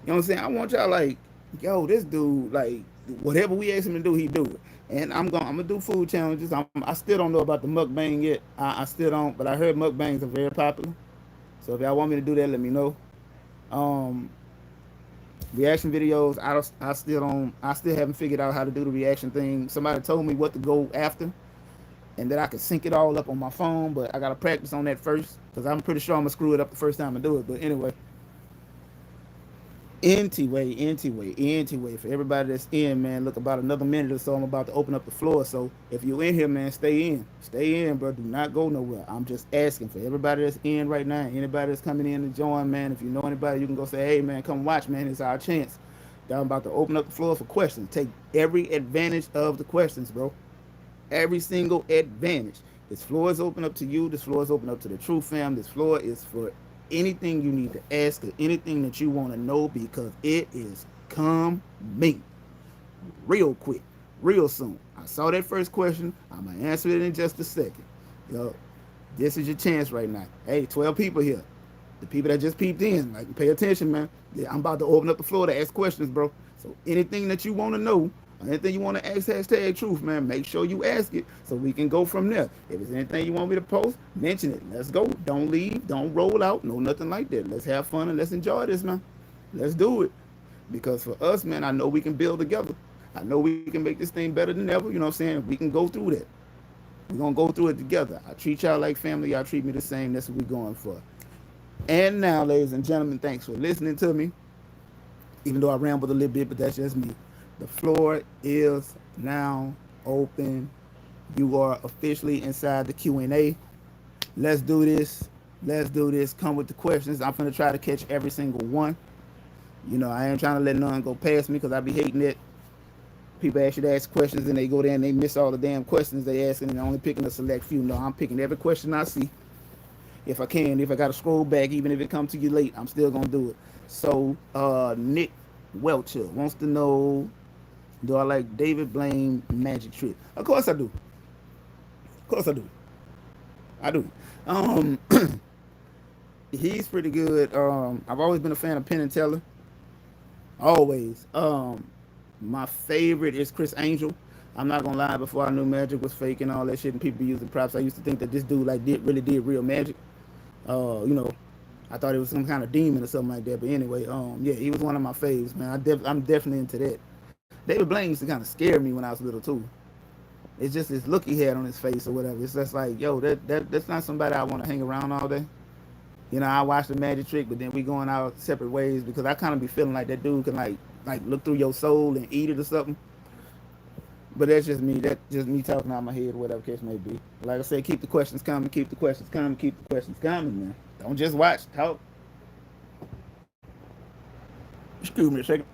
what I'm saying? I want y'all like, yo, this dude, like, whatever we ask him to do, he do it. And I'm gonna do food challenges. I still don't know about the mukbang yet. I still don't, but I heard mukbangs are very popular. So if y'all want me to do that, let me know. Reaction videos, I still haven't figured out how to do the reaction thing. Somebody told me what to go after, and that I could sync it all up on my phone, but I gotta practice on that first because I'm pretty sure I'm gonna screw it up the first time I do it. But anyway, anyway, for everybody that's in, man, look, about another minute or so, I'm about to open up the floor. So if you're in here, man, stay in, bro. Do not go nowhere. I'm just asking for everybody that's in right now, anybody that's coming in to join, man. If you know anybody, you can go say, hey, man, come watch, man. It's our chance. I'm about to open up the floor for questions. Take every advantage of the questions, bro. Every single advantage. This floor is open up to you. This floor is open up to the True Fam. This floor is for anything you need to ask or anything that you want to know because it is coming real quick, real soon. I saw that first question. I'm going to answer it in just a second. This is your chance right now. Hey, 12 people here. The people that just peeped in, like, pay attention, man. I'm about to open up the floor to ask questions, bro. So anything that you want to know, anything you want to ask, #truth, man, make sure you ask it so we can go from there. If there's anything you want me to post, mention it. Let's go. Don't leave. Don't roll out. No, nothing like that. Let's have fun and let's enjoy this, man. Let's do it. Because for us, man, I know we can build together. I know we can make this thing better than ever. You know what I'm saying? We can go through that. We're going to go through it together. I treat y'all like family. Y'all treat me the same. That's what we're going for. And now, ladies and gentlemen, thanks for listening to me. Even though I rambled a little bit, but that's just me. The floor is now open You are officially inside the Q&A. Let's do this. Let's do this. Come with the questions. I'm gonna try to catch every single one. You know, I ain't trying to let none go past me because I be hating it. People ask you to ask questions and they go there and they miss all the damn questions they asking and they're only picking a select few. No, I'm picking every question I see. If I can, if I gotta scroll back, even if it comes to you late, I'm still gonna do it. So Nick Welcher wants to know, do I like David Blaine magic trick? Of course I do. Of course I do. I do. Um he's pretty good. I've always been a fan of Penn and Teller. Always. My favorite is Chris Angel. I'm not gonna lie, before I knew magic was fake and all that shit and people be using props, I used to think that this dude like really did real magic. You know, I thought it was some kind of demon or something like that. But anyway, yeah, he was one of my faves, man. I'm definitely into that. David Blaine used to kind of scare me when I was little too. It's just this look he had on his face or whatever. It's just like, yo, that's not somebody I want to hang around all day. You know, I watched the magic trick, but then we going out separate ways because I kind of be feeling like that dude can like look through your soul and eat it or something. But that's just me. That's just me talking out my head, or whatever case may be. Like I said, keep the questions coming, keep the questions coming, keep the questions coming, man. Don't just watch, talk. Excuse me a second.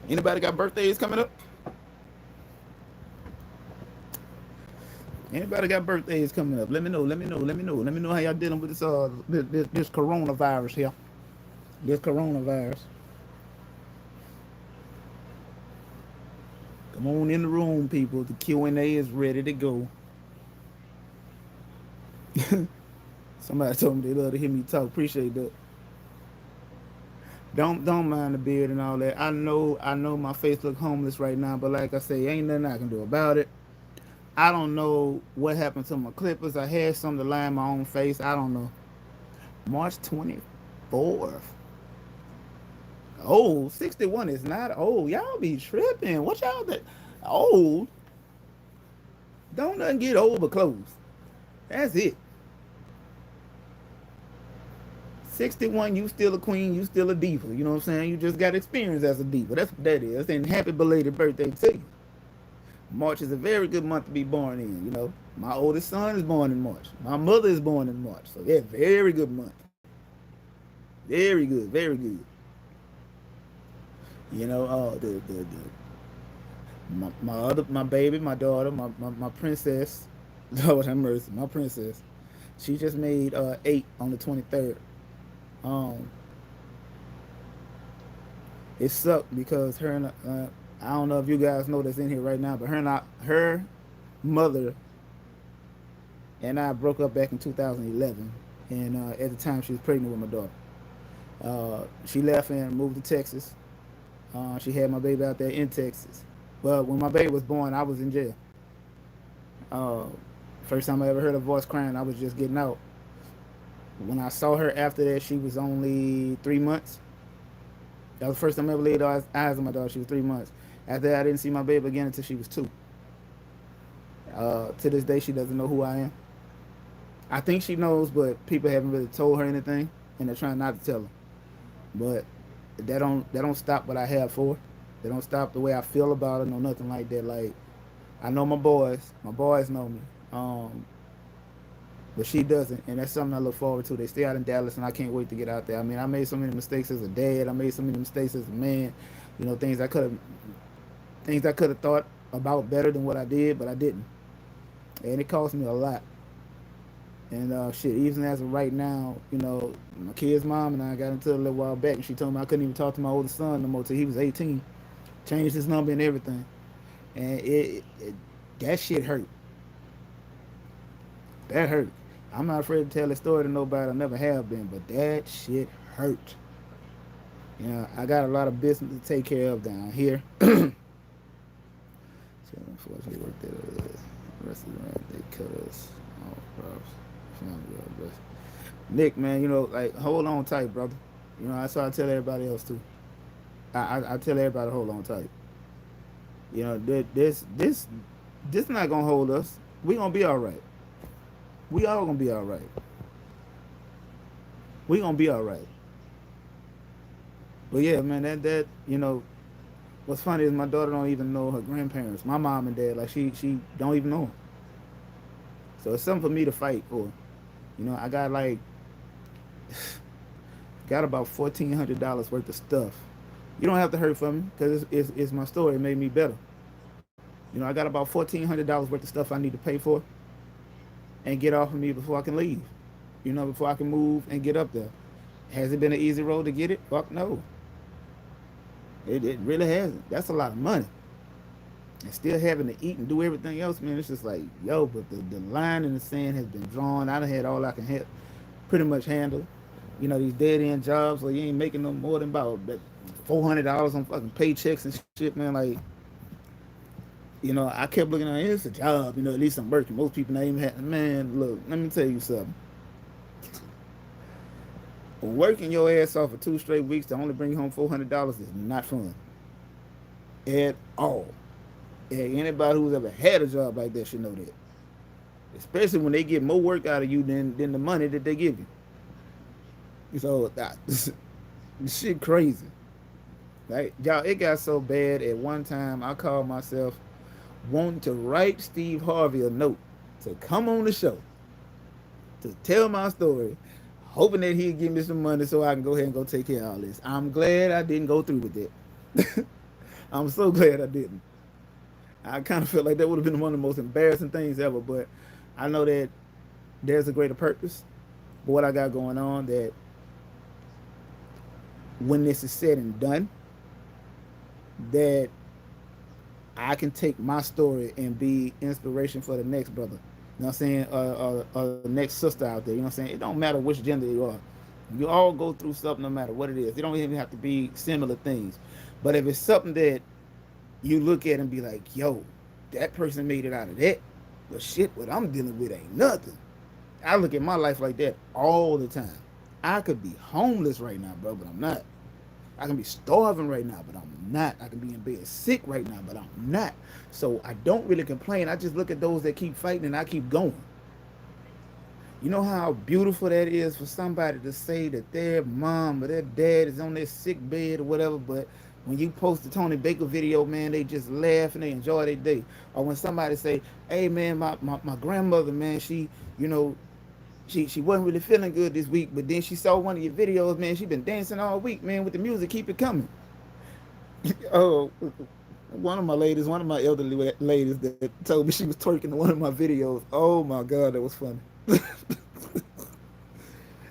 Anybody got birthdays coming up? Anybody got birthdays coming up? Let me know. Let me know. Let me know. Let me know how y'all dealing with this coronavirus here. This coronavirus. Come on in the room, people. The Q&A is ready to go. Somebody told me they love to hear me talk. Appreciate that. Don't mind the beard and all that. I know my face look homeless right now, but like I say, ain't nothing I can do about it. I don't know what happened to my clippers. I had some to line my own face. I don't know. March 24th. Oh, 61 is not old. Y'all be tripping. What y'all think? Old? Don't nothing get old but clothes. That's it. 61, you still a queen, you still a diva. You know what I'm saying? You just got experience as a diva. That's what that is. And happy belated birthday to you. March is a very good month to be born in, you know. My oldest son is born in March. My mother is born in March. So yeah, very good month. Very good, very good. You know, my baby, my daughter, my princess, Lord have mercy, my princess. She just made 8 on the 23rd. Um, it sucked because her and I don't know if you guys know that's in here right now, but her mother and I broke up back in 2011, and at the time she was pregnant with my daughter. She left and moved to Texas. She had my baby out there in Texas. Well, when my baby was born, I was in jail. Uh, First time I ever heard a voice crying, I was just getting out. When I saw her after that, she was only 3 months. That was the first time I ever laid eyes on my daughter. She was 3 months. After that, I didn't see my baby again until she was 2. To this day, she doesn't know who I am. I think she knows, but people haven't really told her anything, and they're trying not to tell her. But that don't stop what I have for her. They don't stop the way I feel about her, no nothing like that. Like I know my boys. My boys know me. But she doesn't, and that's something I look forward to. They stay out in Dallas, and I can't wait to get out there. I mean, I made so many mistakes as a dad. I made so many mistakes as a man. You know, things I could have thought about better than what I did, but I didn't, and it cost me a lot. And shit, even as of right now, you know, my kid's mom and I got into it a little while back, and she told me I couldn't even talk to my oldest son no more till he was 18. Changed his number and everything, and that shit hurt. That hurt. I'm not afraid to tell the story to nobody. I never have been, but that shit hurt. You know, I got a lot of business to take care of down here. So unfortunately, worked at the rest of the night. They cut us. Oh, props. Nick, man, you know, like hold on tight, brother. You know, that's what I tell everybody else too. I tell everybody hold on tight. You know, this not gonna hold us. We gonna be all right. We all gonna be all right. We gonna be all right. But yeah, man, that what's funny is my daughter don't even know her grandparents, my mom and dad. Like she don't even know them. So it's something for me to fight for. I got about $1,400 worth of stuff. You don't have to hurt for me because it's my story. It made me better. I got about $1,400 worth of stuff I need to pay for and get off of me before I can leave. Before I can move and get up there. Has it been an easy road to get it? Fuck no. It really hasn't. That's a lot of money. And still having to eat and do everything else, man, it's just like, yo, but the line in the sand has been drawn. I done had all I can have, pretty much handle. These dead end jobs where you ain't making no more than about $400 on fucking paychecks and shit, man. Like, I kept looking at it, it's a job, at least I'm working. Most people not even have, man, look, let me tell you something. Working your ass off for 2 straight weeks to only bring you home $400 is not fun. At all. And anybody who's ever had a job like that should know that. Especially when they get more work out of you than the money that they give you. So, shit crazy. Like, y'all, it got so bad at one time I called myself wanting to write Steve Harvey a note to come on the show to tell my story, hoping that he'd give me some money so I can go ahead and go take care of all this. I'm glad I didn't go through with that. I'm so glad I didn't. I kind of felt like that would have been one of the most embarrassing things ever, but I know that there's a greater purpose for what I got going on, that when this is said and done, that I can take my story and be inspiration for the next brother. You know what I'm saying? Next sister out there. You know what I'm saying? It don't matter which gender you are. You all go through something no matter what it is. It don't even have to be similar things. But if it's something that you look at and be like, yo, that person made it out of that, but shit, what I'm dealing with ain't nothing. I look at my life like that all the time. I could be homeless right now, bro, but I'm not. I can be starving right now, but I'm not. I can be in bed sick right now, but I'm not. So I don't really complain. I just look at those that keep fighting and I keep going. You know how beautiful that is for somebody to say that their mom or their dad is on their sick bed or whatever, but when you post the Tony Baker video, man, they just laugh and they enjoy their day. Or when somebody say, hey, man, my grandmother, man, she, she wasn't really feeling good this week, but then she saw one of your videos, man. She been dancing all week, man, with the music. Keep it coming. Oh, one of my elderly ladies that told me she was twerking in one of my videos. Oh my God, that was funny.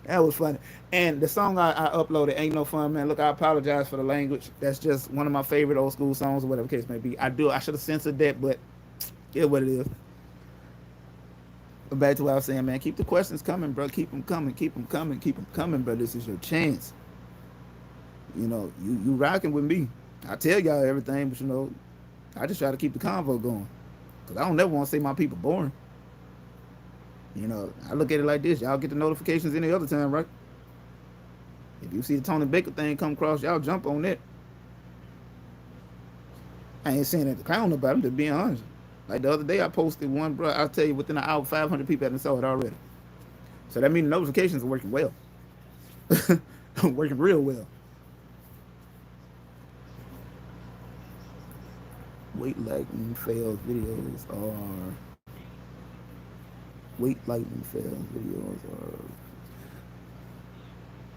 That was funny. And the song I uploaded, Ain't No Fun, man. Look, I apologize for the language. That's just one of my favorite old school songs or whatever the case may be. I should have censored that, but it's what it is. But back to what I was saying, man. Keep the questions coming, bro. Keep them coming. Keep them coming. Keep them coming, bro. This is your chance. You rocking with me. I tell y'all everything, but I just try to keep the convo going. Because I don't never want to say my people boring. I look at it like this. Y'all get the notifications any other time, right? If you see the Tony Baker thing come across, y'all jump on that. I ain't saying that to clown about him, to be honest. Like the other day I posted one, bro. I'll tell you, within an hour, 500 people hadn't saw it already. So that means the notifications are working well. Working real well. Weight lightning fails videos are... Weight lightning fails videos are...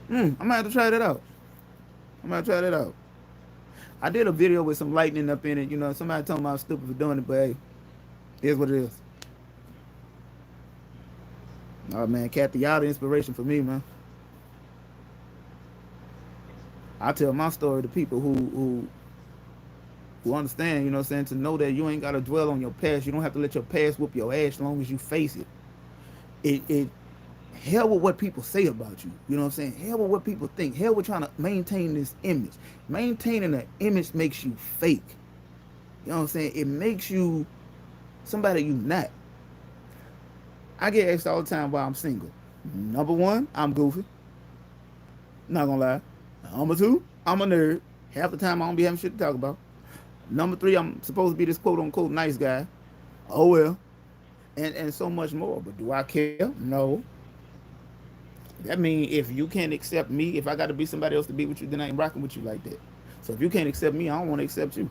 I'm gonna have to try that out. I did a video with some lightning up in it. Somebody told me I was stupid for doing it, but hey, here's what it is. Oh man, Kathy, y'all the inspiration for me, man. I tell my story to people who understand, to know that you ain't gotta dwell on your past. You don't have to let your past whoop your ass as long as you face it. It hell with what people say about you. You know what I'm saying? Hell with what people think. Hell with trying to maintain this image. Maintaining an image makes you fake. You know what I'm saying? It makes you somebody you not. I get asked all the time why I'm single. Number one, I'm goofy. Not gonna lie. Number two, I'm a nerd. Half the time I don't be having shit to talk about. Number three, I'm supposed to be this quote unquote nice guy. Oh well. And so much more. But do I care? No. That means if you can't accept me, if I got to be somebody else to be with you, then I ain't rocking with you like that. So if you can't accept me, I don't want to accept you.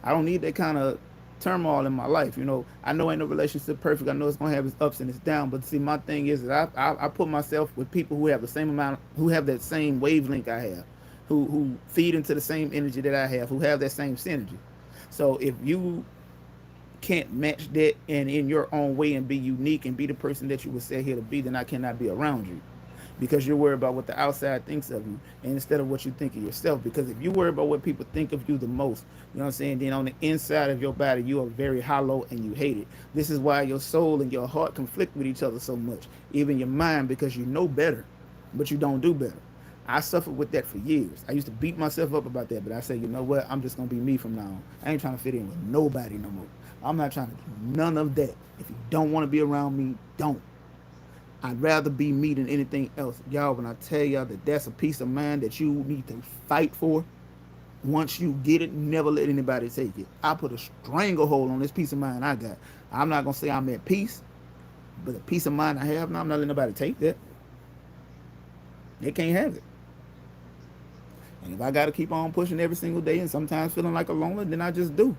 I don't need that kind of turmoil in my life. I know ain't no relationship perfect. I know it's gonna have its ups and its downs. But see, my thing is that I put myself with people who have the same amount, who have that same wavelength I have, who feed into the same energy that I have, who have that same synergy. So if you can't match that and in your own way and be unique and be the person that you were set here to be, then I cannot be around you because you're worried about what the outside thinks of you and instead of what you think of yourself. Because if you worry about what people think of you the most, you know what I'm saying, then on the inside of your body, you are very hollow and you hate it. This is why your soul and your heart conflict with each other so much, even your mind, because you know better, but you don't do better. I suffered with that for years. I used to beat myself up about that, but I say, you know what? I'm just gonna be me from now on. I ain't trying to fit in with nobody no more. I'm not trying to do none of that. If you don't want to be around me, don't. I'd rather be me than anything else. Y'all, when I tell y'all that that's a peace of mind that you need to fight for, once you get it, never let anybody take it. I put a stranglehold on this peace of mind I got. I'm not going to say I'm at peace, but the peace of mind I have now, I'm not letting nobody take that. They can't have it. And if I got to keep on pushing every single day and sometimes feeling like a loner, then I just do.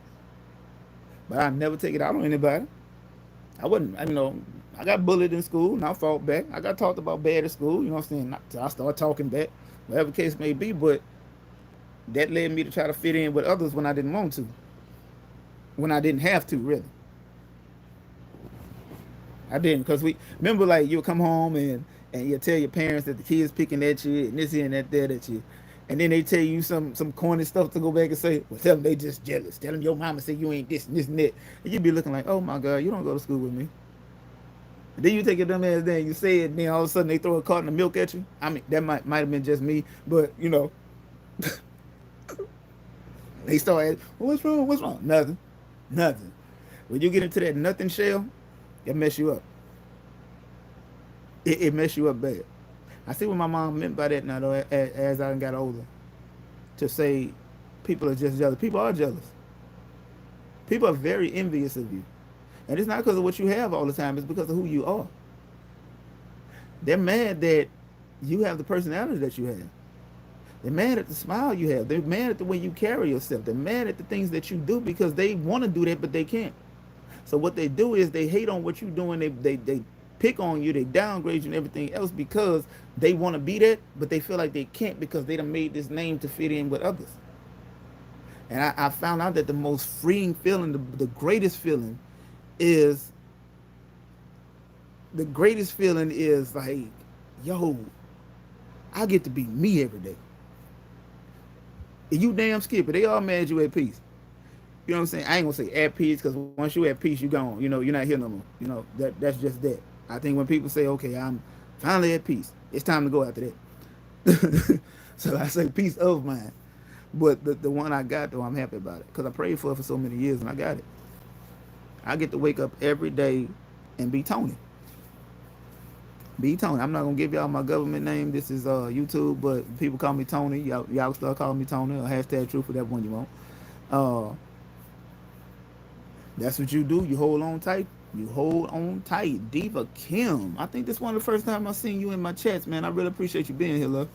But I never take it out on anybody. I wouldn't, I got bullied in school and I fought back. I got talked about bad at school, you know what I'm saying? I started talking back, whatever the case may be, but that led me to try to fit in with others when I didn't want to, when I didn't have to, really. I didn't, because we, remember, like, you'll come home and you'll tell your parents that the kids picking at you and this here and that at you. And then they tell you some corny stuff to go back and say, well, tell them they just jealous. Tell them your mama said you ain't this and this and that. And you be looking like, oh my God, you don't go to school with me. Then you take your dumb ass there and you say it, and then all of a sudden they throw a carton of milk at you. I mean, that might have been just me, but they start asking, well, what's wrong? What's wrong? Nothing. Nothing. When you get into that nothing shell, it mess you up. It mess you up bad. I see what my mom meant by that now, though, as I got older. To say people are just jealous. People are jealous. People are very envious of you. And it's not because of what you have all the time, it's because of who you are. They're mad that you have the personality that you have. They're mad at the smile you have. They're mad at the way you carry yourself. They're mad at the things that you do because they want to do that, but they can't. So what they do is they hate on what you're doing. They pick on you. They downgrade you and everything else because they want to be that, but they feel like they can't because they done made this name to fit in with others. And I found out that the most freeing feeling, the greatest feeling is like, yo, I get to be me every day. And you damn skip it. They all mad you at peace. You know what I'm saying? I ain't gonna say at peace because once you at peace, you gone. You're not here no more. That's just that. I think when people say, okay, I'm finally at peace, it's time to go after that. So I say peace of mind. But the one I got, though, I'm happy about it because I prayed for it for so many years and I got it. I get to wake up every day and be Tony. Be Tony. I'm not gonna give y'all my government name. This is YouTube, but people call me Tony. Y'all start calling me Tony or hashtag truth, whatever one you want. That's what you do. You hold on tight. You hold on tight. Diva Kim. I think this is one of the first time I've seen you in my chats, man. I really appreciate you being here, love.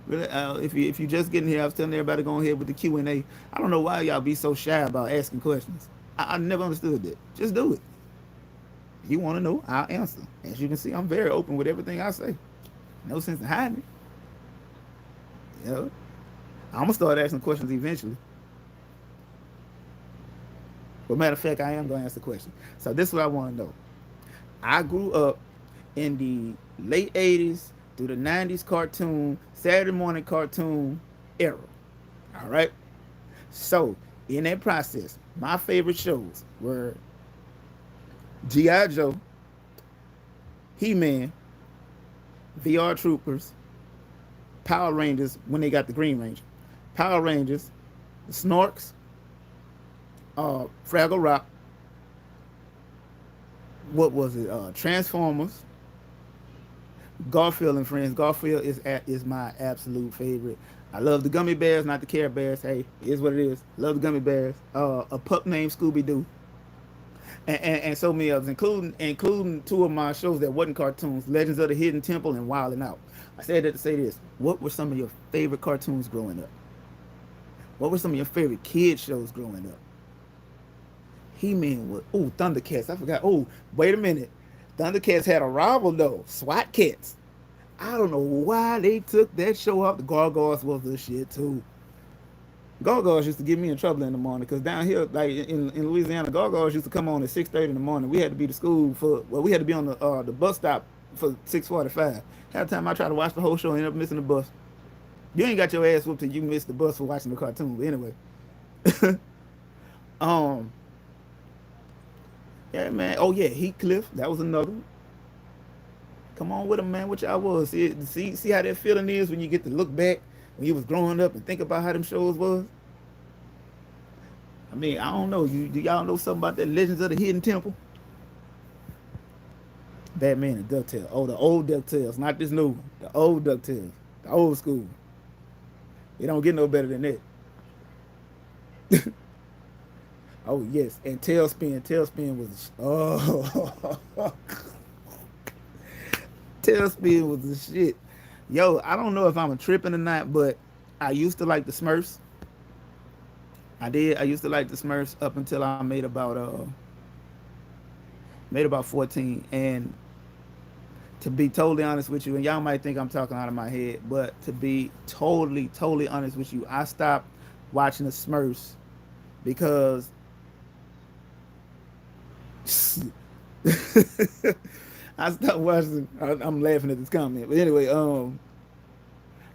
Really, if you just getting here, I was telling everybody go ahead with the Q&A. I don't know why y'all be so shy about asking questions. I never understood that. Just do it. If you want to know, I'll answer. As you can see, I'm very open with everything I say. No sense in hiding it. I'm going to start asking questions eventually. But matter of fact, I am going to answer the question. So this is what I want to know. I grew up in the late 80s through the 90s cartoon, Saturday morning cartoon era. All right? So in that process, my favorite shows were G.I. Joe, He-Man, VR Troopers, Power Rangers when they got the Green Ranger, Power Rangers, the Snorks, Fraggle Rock, what was it? Transformers, Garfield and Friends. Garfield is my absolute favorite. I love the Gummy Bears, not the Care Bears. Hey, it is what it is. Love the Gummy Bears. A pup named Scooby Doo. and so many others, including two of my shows that wasn't cartoons, Legends of the Hidden Temple and Wildin' Out. I said that to say this. What were some of your favorite cartoons growing up? What were some of your favorite kid shows growing up? He-Man was, oh, Thundercats. I forgot. Oh, wait a minute. Thundercats had a rival though, SWAT Cats. I don't know why they took that show off. The Gargoyles was the shit too. Gargoyles used to get me in trouble in the morning because down here, like in Louisiana, Gargoyles used to come on at 6:30 in the morning. We had to be to school for, well, we had to be on the bus stop for 6:45. Half the time I try to watch the whole show and end up missing the bus. You ain't got your ass whooped till you missed the bus for watching the cartoon. But anyway, um, yeah, man. Oh yeah, Heathcliff. That was another one. Come on with them, man. What y'all was. See how that feeling is when you get to look back when you was growing up and think about how them shows was. I mean, I don't know. Do y'all know something about that Legends of the Hidden Temple? Batman and DuckTales. Oh, the old DuckTales, not this new one. The old DuckTales, the old school. It don't get no better than that. Oh yes, and Tailspin. Tailspin was Tailspin was the shit. Yo, I don't know if I'm a tripping or not, but I used to like the Smurfs. I did. I used to like the Smurfs up until I made about 14. And to be totally honest with you, and y'all might think I'm talking out of my head, but to be totally honest with you, I stopped watching the Smurfs because I stopped watching. I'm laughing at this comment, but anyway,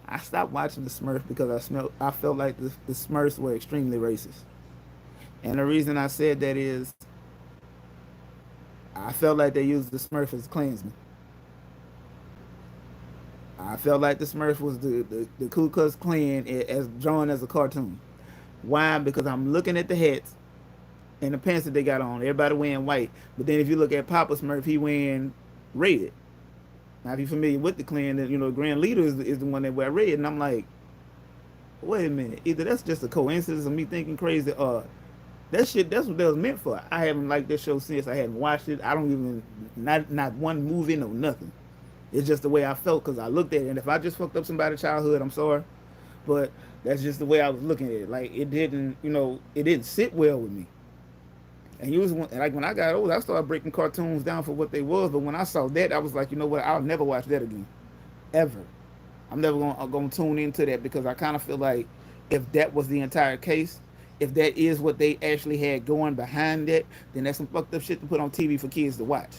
I stopped watching the Smurfs because I felt like the Smurfs were extremely racist, and the reason I said that is I felt like they used the Smurf as Klansmen. I felt like the Smurf was the Ku Klux Klan as drawn as a cartoon. Why? Because I'm looking at the hats and the pants that they got on. Everybody wearing white, but then if you look at Papa Smurf, he wearing red. Now, if you're familiar with the Klan, that the Grand Leader is the one that wear red, and I'm like, wait a minute, either that's just a coincidence of me thinking crazy, or that shit, that's what that was meant for. I haven't liked this show since. I hadn't watched it. I don't even, not one movie, no nothing. It's just the way I felt because I looked at it. And if I just fucked up somebody's childhood, I'm sorry. But that's just the way I was looking at it. Like, it didn't sit well with me. And like when I got old, I started breaking cartoons down for what they was. But when I saw that, I was like, you know what? I'll never watch that again, ever. I'm never gonna tune into that because I kind of feel like if that was the entire case, if that is what they actually had going behind that, then that's some fucked up shit to put on TV for kids to watch.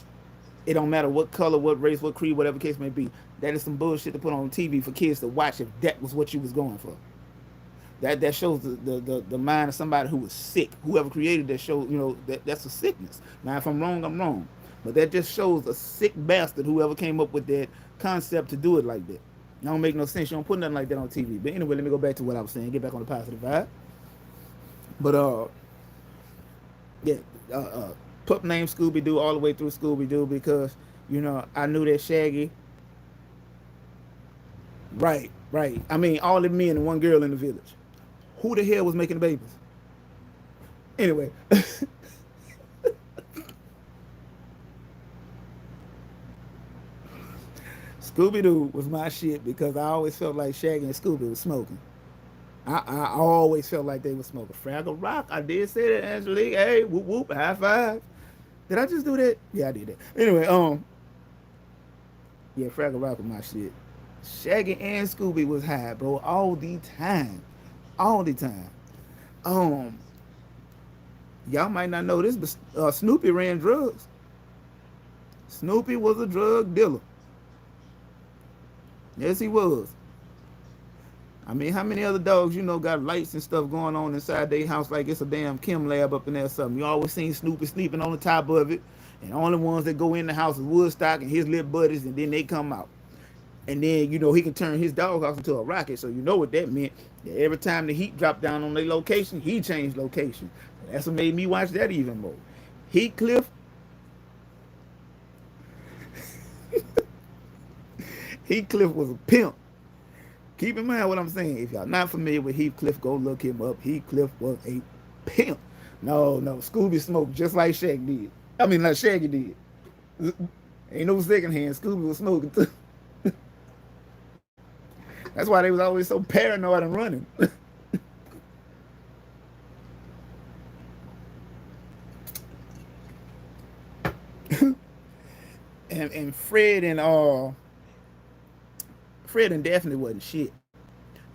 It don't matter what color, what race, what creed, whatever case may be. That is some bullshit to put on TV for kids to watch if that was what you was going for. That shows the mind of somebody who was sick. Whoever created that show, that's a sickness. Now, if I'm wrong, I'm wrong. But that just shows a sick bastard whoever came up with that concept to do it like that. It don't make no sense. You don't put nothing like that on TV. But anyway, let me go back to what I was saying. Get back on the positive vibe. But yeah, pup named Scooby Doo all the way through Scooby Doo because I knew that Shaggy. Right. I mean, all the men and one girl in the village. Who the hell was making the babies? Anyway, Scooby Doo was my shit because I always felt like Shaggy and Scooby was smoking. I always felt like they were smoking. Fraggle Rock, I did say that, Angelique. Hey, whoop whoop, high five. Did I just do that? Yeah, I did that. Anyway, yeah, Fraggle Rock was my shit. Shaggy and Scooby was high, bro, all the time. All the time. Um, y'all might not know this, but Snoopy ran drugs. Snoopy was a drug dealer. Yes, he was. I mean, how many other dogs got lights and stuff going on inside their house like it's a damn chem lab up in there or something? You always seen Snoopy sleeping on the top of it, and the only ones that go in the house is Woodstock and his little buddies, and then they come out. And then, he can turn his doghouse into a rocket. So you know what that meant. That every time the heat dropped down on their location, he changed location. That's what made me watch that even more. Heathcliff. Heathcliff was a pimp. Keep in mind what I'm saying. If y'all not familiar with Heathcliff, go look him up. Heathcliff was a pimp. No, Scooby smoked just like Shaq did. I mean, like Shaggy did. Ain't no second hand. Scooby was smoking too. That's why they was always so paranoid and running. And Fred and Daphne wasn't shit.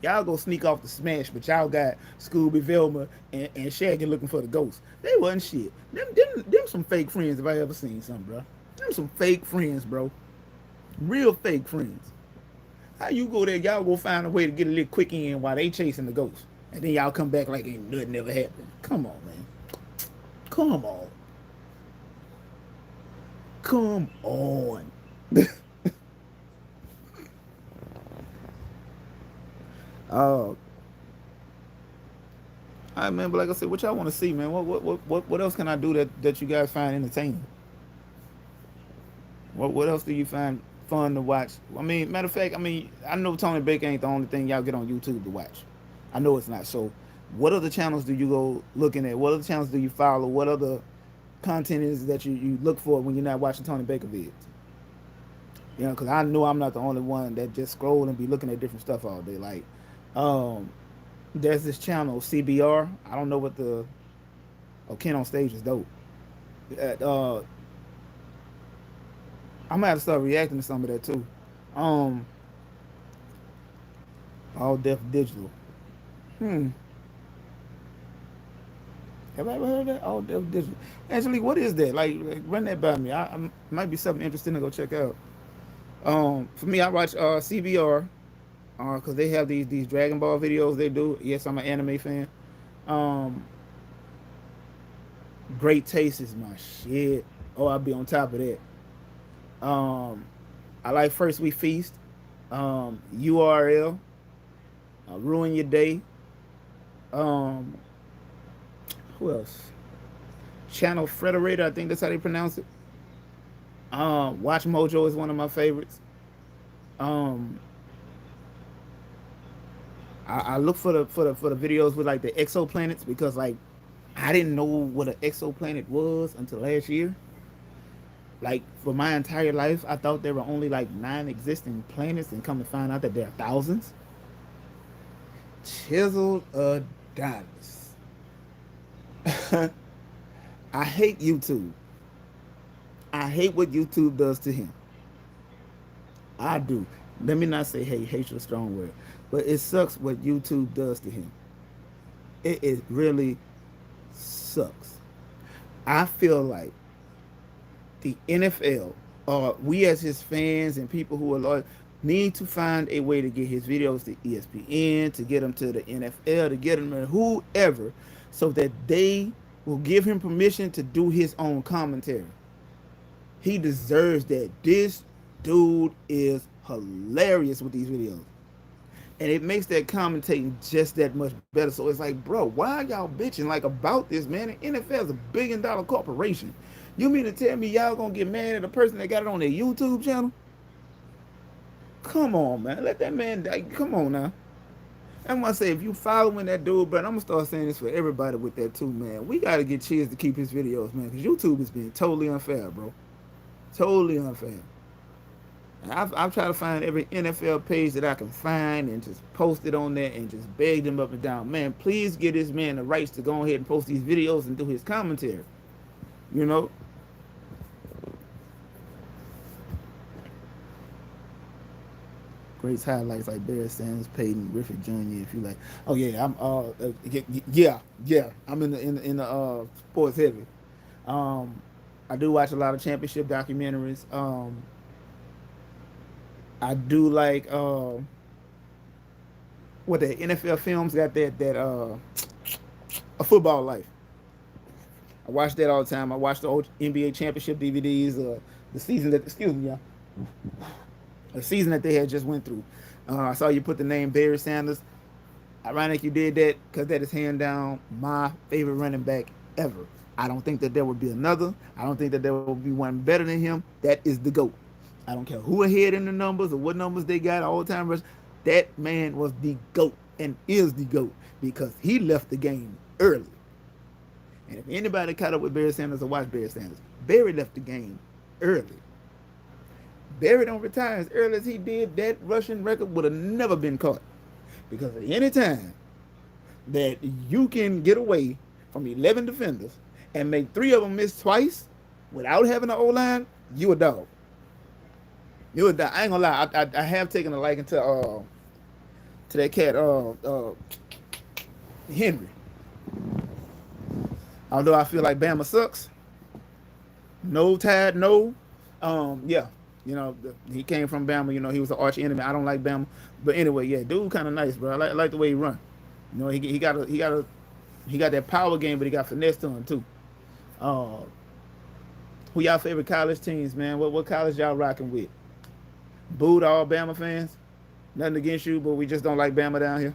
Y'all go sneak off the smash, but y'all got Scooby, Velma, and Shaggy looking for the ghost. They wasn't shit. Them some fake friends if I ever seen some, bro. Them some fake friends, bro. Real fake friends. How you go there, y'all go find a way to get a little quick in while they chasing the ghost. And then y'all come back like ain't nothing ever happened. Come on, man. Come on. Come on. Oh, I remember, like I said, what y'all want to see, man? What else can I do that you guys find entertaining? What else do you find fun to watch? I mean, matter of fact, I mean, I know Tony Baker ain't the only thing y'all get on YouTube to watch. I know it's not. So, what other channels do you go looking at? What other channels do you follow? What other content is that you look for when you're not watching Tony Baker vids? You know, because I know I'm not the only one that just scroll and be looking at different stuff all day. Like, um, there's this channel CBR. I don't know what the Ken on Stage is dope. Uh, I'm gonna have to start reacting to some of that too. Um, All Def Digital. Hmm. Have I ever heard of that? All Def Digital. Actually, what is that? Like run that by me. I might be something interesting to go check out. For me, I watch CBR because they have these Dragon Ball videos they do. Yes, I'm an anime fan. Um, Great Taste is my shit. Oh, I'll be on top of that. Um, I like First We Feast. URL. Ruin Your Day. Um, who else? Channel Frederator. I think that's how they pronounce it. Watch Mojo is one of my favorites. Um, I look for the videos with like the exoplanets because like I didn't know what an exoplanet was until last year. Like for my entire life, I thought there were only like 9 existing planets, and come to find out that there are thousands. Chiseled Adonis. I hate YouTube. I hate what YouTube does to him. I do. Let me not say hate. Hate's a strong word, but it sucks what YouTube does to him. It really sucks. I feel like the NFL, or we as his fans and people who are loyal, need to find a way to get his videos to ESPN, to get them to the NFL, to get them to whoever, so that they will give him permission to do his own commentary. He deserves that. This dude is hilarious with these videos. And it makes that commentating just that much better. So it's like, bro, why y'all bitching like about this, man? The NFL is $1 billion corporation. You mean to tell me y'all gonna get mad at a person that got it on their YouTube channel? Come on, man. Let that man die. Come on now. I'm gonna say if you following that dude, but I'm gonna start saying this for everybody with that too, man. We gotta get Chiz to keep his videos, man, because YouTube is being totally unfair, bro. Totally unfair. And I've tried to find every NFL page that I can find and just post it on there and just beg them up and down. Man, please give this man the rights to go ahead and post these videos and do his commentary. You know? Great highlights like Barry Sanders, Peyton Griffith Jr. If you like, oh yeah, yeah, I'm in the sports heavy. Um, I do watch a lot of championship documentaries. I do like what the NFL films got that a football life. I watch that all the time. I watch the old NBA championship DVDs. The season that excuse me, yeah, the season that they had just went through. I saw you put the name Barry Sanders. Ironic you did that because that is hand down my favorite running back ever. I don't think that there would be another. I don't think that there will be one better than him. That is the GOAT. I don't care who ahead in the numbers or what numbers they got all the time. That man was the GOAT and is the GOAT because he left the game early. And if anybody caught up with Barry Sanders or watched Barry Sanders, Barry left the game early. Barry don't retire as early as he did. That rushing record would have never been caught. Because at any time that you can get away from 11 defenders and make 3 of them miss twice without having an O line, you a dog. You a dog. I ain't gonna lie. I have taken a liking to that cat Henry. Although I feel like Bama sucks. No Tide, no. Yeah. You know, he came from Bama. You know, he was an arch enemy. I don't like Bama, but anyway, yeah, dude, kind of nice, bro. I like the way he run. You know, he got that power game, but he got finesse to him too. Uh, who y'all favorite college teams, man? What college y'all rocking with? Boo to all Bama fans. Nothing against you, but we just don't like Bama down here.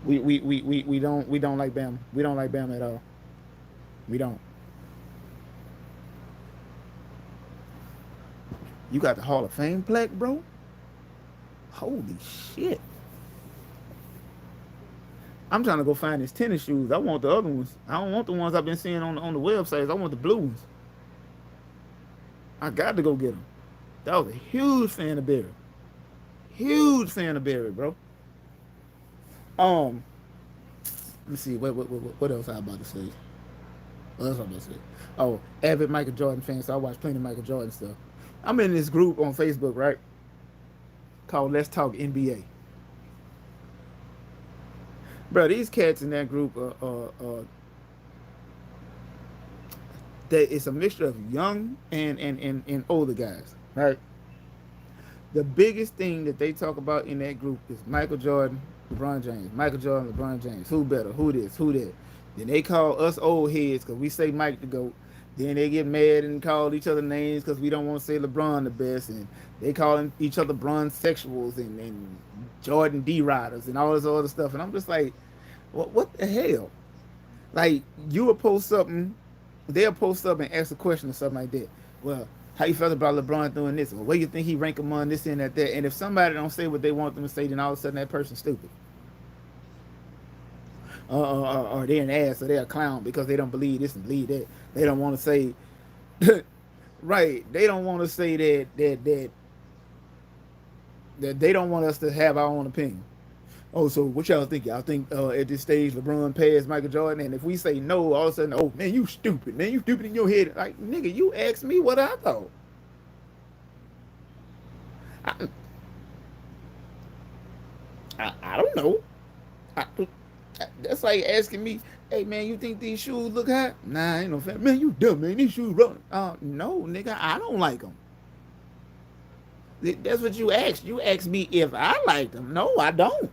We don't like Bama. We don't like Bama at all. We don't. You got the Hall of Fame plaque, bro? Holy shit. I'm trying to go find his tennis shoes. I want the other ones. I don't want the ones I've been seeing on the websites. I want the blue ones. I got to go get them. That was a huge fan of Barry. Huge fan of Barry, bro. Um, let me see. What else I about to say? What else I about to say? Oh, avid Michael Jordan fan. So I watch plenty of Michael Jordan stuff. I'm in this group on Facebook, right? Called Let's Talk NBA. Bro, these cats in that group that it's a mixture of young and older guys, right? The biggest thing that they talk about in that group is Michael Jordan, LeBron James. Michael Jordan, LeBron James. Who better? Who this? Who that? Then they call us old heads because we say Mike the GOAT. Then they get mad and call each other names because we don't want to say LeBron the best. And they call each other Bron sexuals and Jordan D riders and all this other stuff. And I'm just like, what the hell? Like, you will post something, they'll post up and ask a question or something like that. Well, how you felt about LeBron doing this? Or where you think he rank among this and that? And if somebody don't say what they want them to say, then all of a sudden that person's stupid. Or they're an ass or they're a clown because they don't believe this and believe that. They don't want to say, right? They don't want to say that they don't want us to have our own opinion. Oh, so what y'all think? Y'all think at this stage LeBron passed Michael Jordan? And if we say no, all of a sudden, oh man, you stupid, man, you stupid in your head. Like, nigga, you asked me what I thought. I, I don't know. I, that's like asking me, hey man, you think these shoes look hot? Nah, ain't no fan. Man, you dumb, man. These shoes wrong. No, nigga, I don't like them. That's what you asked. You asked me if I liked them. No, I don't.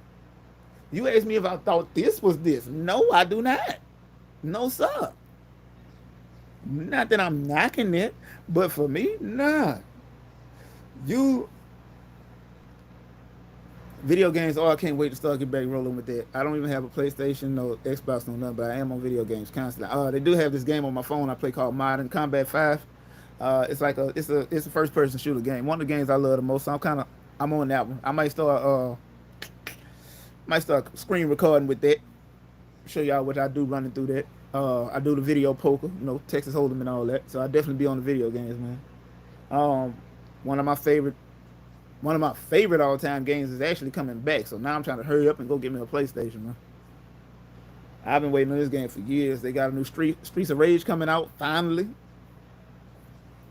You asked me if I thought this was this. No, I do not. No, sir. Not that I'm knocking it, but for me, nah. You video games. Oh, I can't wait to start getting back rolling with that. I don't even have a PlayStation, no Xbox, no nothing, but I am on video games constantly. They do have this game on my phone I play called Modern Combat 5. It's like it's a first person shooter game. One of the games I love the most. So I'm on that one. I might start screen recording with that. Show y'all what I do running through that. I do the video poker, Texas Hold'em and all that. So I definitely be on the video games, man. Um, one of my favorite all time games is actually coming back. So now I'm trying to hurry up and go get me a PlayStation, man. I've been waiting on this game for years. They got a new Streets of Rage coming out finally.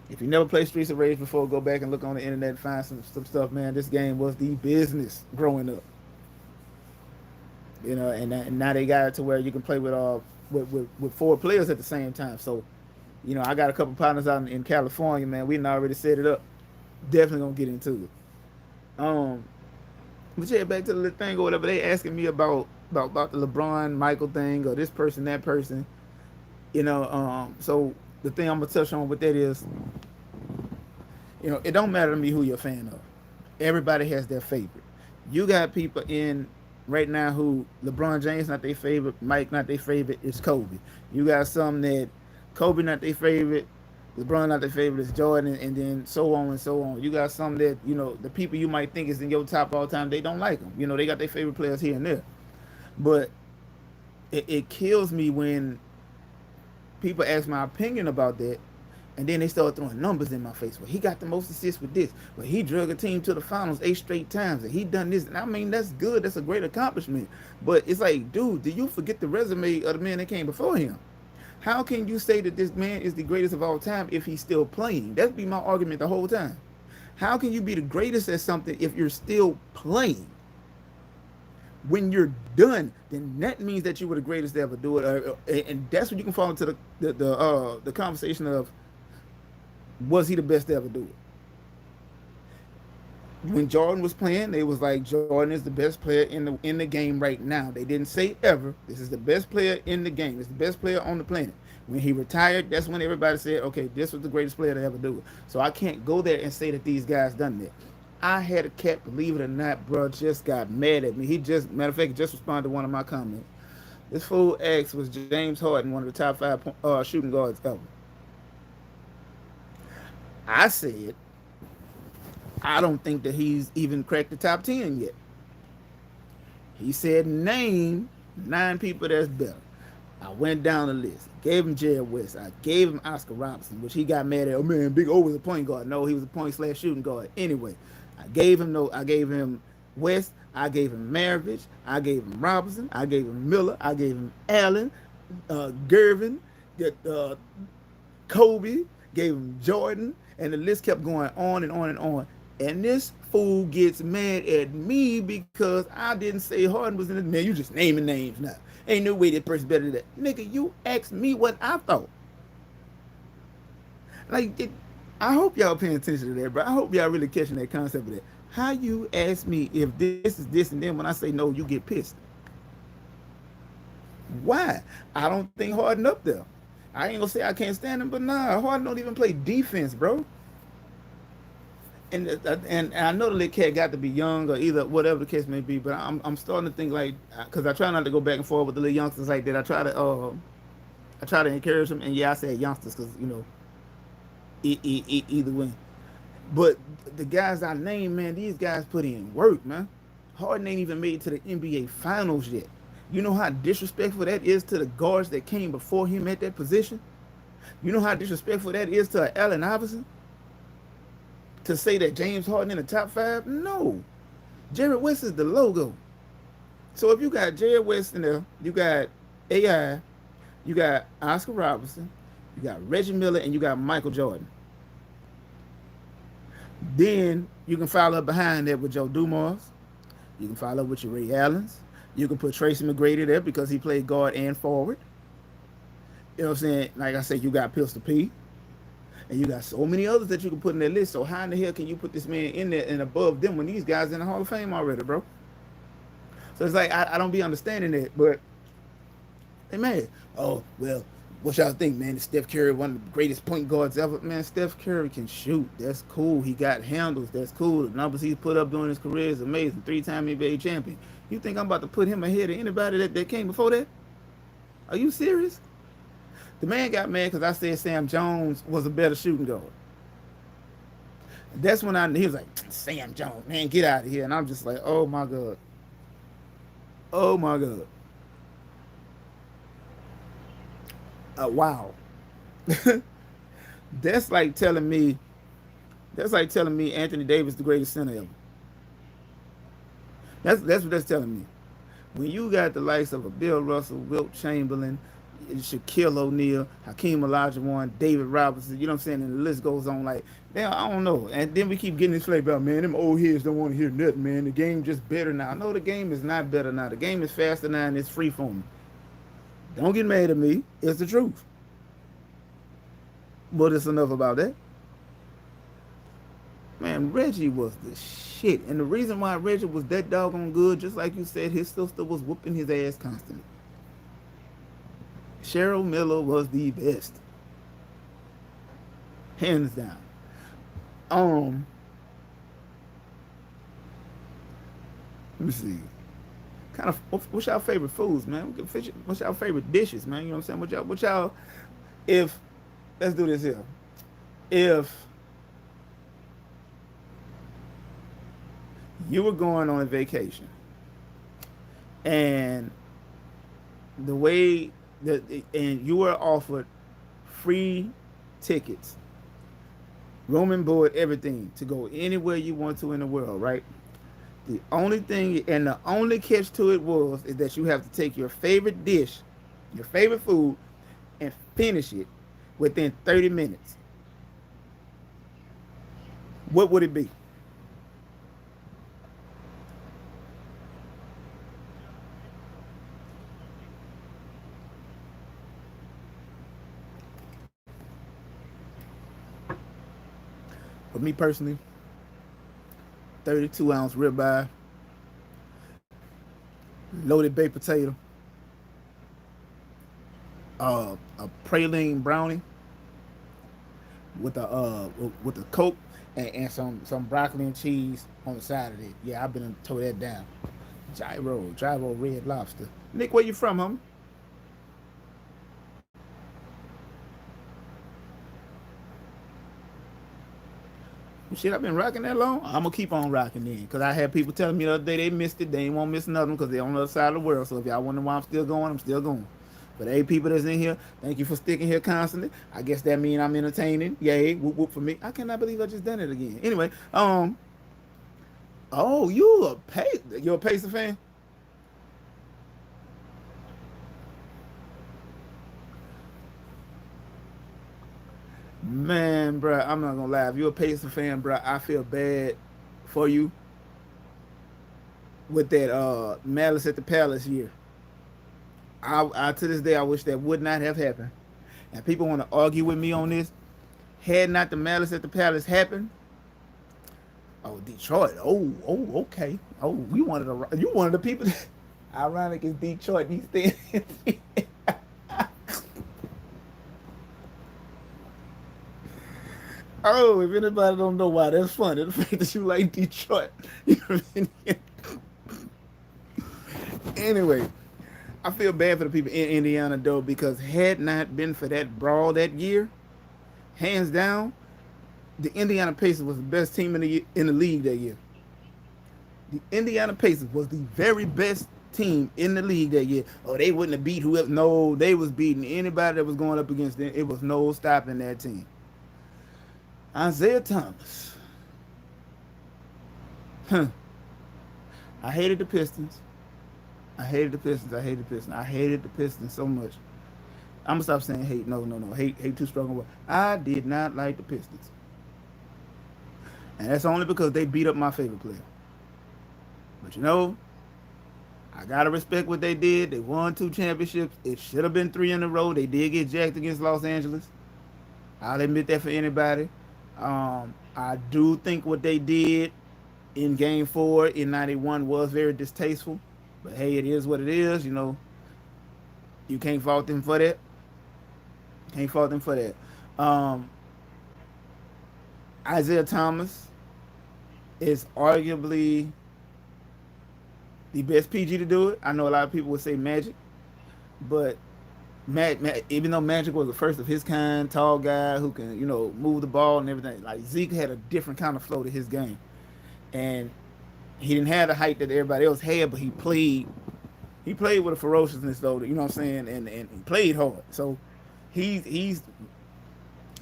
If you never played Streets of Rage before, go back and look on the internet and find some stuff, man. This game was the business growing up. And now they got it to where you can play with 4 players at the same time. So, I got a couple partners out in California, man. We already set it up. Definitely gonna get into it. But yeah, back to the thing or whatever. They asking me about the LeBron Michael thing or this person, that person. So the thing I'm gonna touch on with that is, it don't matter to me who you're a fan of. Everybody has their favorite. You got people in right now who LeBron James not their favorite, Mike not their favorite, it's Kobe. You got some that Kobe not their favorite, LeBron not their favorite, it's Jordan, and then so on and so on. You got some that, the people you might think is in your top all time, they don't like them. They got their favorite players here and there. But it kills me when people ask my opinion about that, and then they start throwing numbers in my face. Well, he got the most assists with this. Well, he drug a team to the finals 8 straight times, and he done this. And I mean, that's good. That's a great accomplishment. But it's like, dude, do you forget the resume of the man that came before him? How can you say that this man is the greatest of all time if he's still playing? That'd be my argument the whole time. How can you be the greatest at something if you're still playing? When you're done, then that means that you were the greatest to ever do it, and that's when you can fall into the conversation of, was he the best to ever do it? When Jordan was playing, they was like, Jordan is the best player in the game right now. They didn't say ever. This is the best player in the game. It's the best player on the planet. When he retired, that's when everybody said, okay, this was the greatest player to ever do it. So I can't go there and say that these guys done that. I had a cat, believe it or not, bro, just got mad at me. He just, matter of fact, just responded to one of my comments. This fool asked, was James Harden one of the top 5 shooting guards ever? I said, I don't think that he's even cracked the top 10 yet. He said, name 9 people that's better. I went down the list. Gave him Jerry West. I gave him Oscar Robertson, which he got mad at. Oh man, Big O was a point guard. No, he was a point/shooting guard. Anyway, I gave him West. I gave him Maravich. I gave him Robertson. I gave him Miller. I gave him Allen, Gervin, Kobe. Gave him Jordan, and the list kept going on and on and on. And this fool gets mad at me because I didn't say Harden was in it. Man, you just naming names now. Ain't no way that person's better than that. Nigga, you asked me what I thought. I hope y'all paying attention to that, bro. I hope y'all really catching that concept of that. How you ask me if this is this, and then when I say no, you get pissed. Why? I don't think Harden up there. I ain't gonna say I can't stand him, but nah, Harden don't even play defense, bro. And I know the little cat got to be young or either whatever the case may be, but I'm starting to think like, because I try not to go back and forth with the little youngsters like that. I try to encourage them, and yeah, I said youngsters because either way. But the guys I named, man, these guys put in work, man. Harden ain't even made it to the NBA Finals yet. You know how disrespectful that is to the guards that came before him at that position? You know how disrespectful that is to Allen Iverson? To say that James Harden in the top 5? No. Jerry West is the logo. So if you got Jerry West in there, you got AI, you got Oscar Robertson, you got Reggie Miller, and you got Michael Jordan. Then you can follow up behind that with Joe Dumars. You can follow up with your Ray Allens. You can put Tracy McGrady there because he played guard and forward. You know what I'm saying? Like I said, you got Pistol P. And you got so many others that you can put in that list. So how in the hell can you put this man in there and above them when these guys in the Hall of Fame already, bro? So it's like, I don't be understanding that. But, hey, man, oh, well, what y'all think, man? Is Steph Curry one of the greatest point guards ever? Man, Steph Curry can shoot. That's cool. He got handles. That's cool. The numbers he's put up during his career is amazing. 3-time NBA champion. You think I'm about to put him ahead of anybody that came before that? Are you serious? The man got mad because I said Sam Jones was a better shooting guard. That's when he was like, Sam Jones, man, get out of here. And I'm just like, oh my God. Oh my God. Wow. That's like telling me Anthony Davis the greatest center ever. That's what that's telling me. When you got the likes of a Bill Russell, Wilt Chamberlain, Shaquille O'Neal, Hakeem Olajuwon, David Robinson, you know what I'm saying? And the list goes on like, damn, I don't know. And then we keep getting this flavor about, man, them old heads don't want to hear nothing, man. The game just better now. No, the game is not better now. The game is faster now and it's free for me. Don't get mad at me. It's the truth. But it's enough about that. Man, Reggie was the shit. And the reason why Reggie was that doggone good, just like you said, his sister was whooping his ass constantly. Cheryl Miller was the best. Hands down. Let me see. Kind of, what's y'all favorite foods, man? What's y'all favorite dishes, man? You know what I'm saying? What y'all, if, let's do this here. If you were going on a vacation and the way that, and you were offered free tickets, room and board, everything to go anywhere you want to in the world, right? The only thing and the only catch to it was is that you have to take your favorite dish, your favorite food, and finish it within 30 minutes. What would it be? For me personally, 32-ounce ribeye, loaded baked potato, a praline brownie with a coke, and some broccoli and cheese on the side of it. Yeah, I've been to tore that down. Gyro Red Lobster. Nick, where you from, homie? Shit, I've been rocking that long. I'm gonna keep on rocking then, because I had people telling me the other day they missed it. They ain't won't miss nothing because they're on the other side of the world. So if y'all wonder why I'm still going, I'm still going. For the 8 people that's in here, thank you for sticking here constantly. I guess that means I'm entertaining. Yay, whoop whoop for me. I cannot believe I just done it again. Anyway, oh, you're a Pacer fan? Man, bro, I'm not gonna lie. If you're a Pacer fan, bro, I feel bad for you with that Malice at the Palace year. I to this day I wish that would not have happened. And people want to argue with me on this. Had not the Malice at the Palace happened, oh Detroit, okay, we wanted you wanted the people. Ironic is Detroit. These things. Oh, if anybody don't know why, that's funny. The fact that you like Detroit. You know what I mean? Anyway, I feel bad for the people in Indiana though, because had not been for that brawl that year, hands down, the Indiana Pacers was the best team in the league that year. The Indiana Pacers was the very best team in the league that year. Oh, they wouldn't have beat whoever. No, they was beating anybody that was going up against them. It was no stopping that team. Isaiah Thomas. Huh. I hated the Pistons. I hated the Pistons. I hated the Pistons. I hated the Pistons so much. I'm gonna stop saying hate. No, no, no. Hate too strong a word. I did not like the Pistons, and that's only because they beat up my favorite player. But you know, I gotta respect what they did. They won 2 championships. It should have been 3 in a row. They did get jacked against Los Angeles. I'll admit that for anybody. I do think what they did in Game 4 in '91 was very distasteful. But hey, it is what it is. You know, you can't fault them for that. Can't fault them for that. Um, Isaiah Thomas is arguably the best PG to do it. I know a lot of people would say Magic, but even though Magic was the first of his kind, tall guy who can, move the ball and everything, like Zeke had a different kind of flow to his game. And he didn't have the height that everybody else had, but he played with a ferociousness though, you know what I'm saying, and he played hard. So he's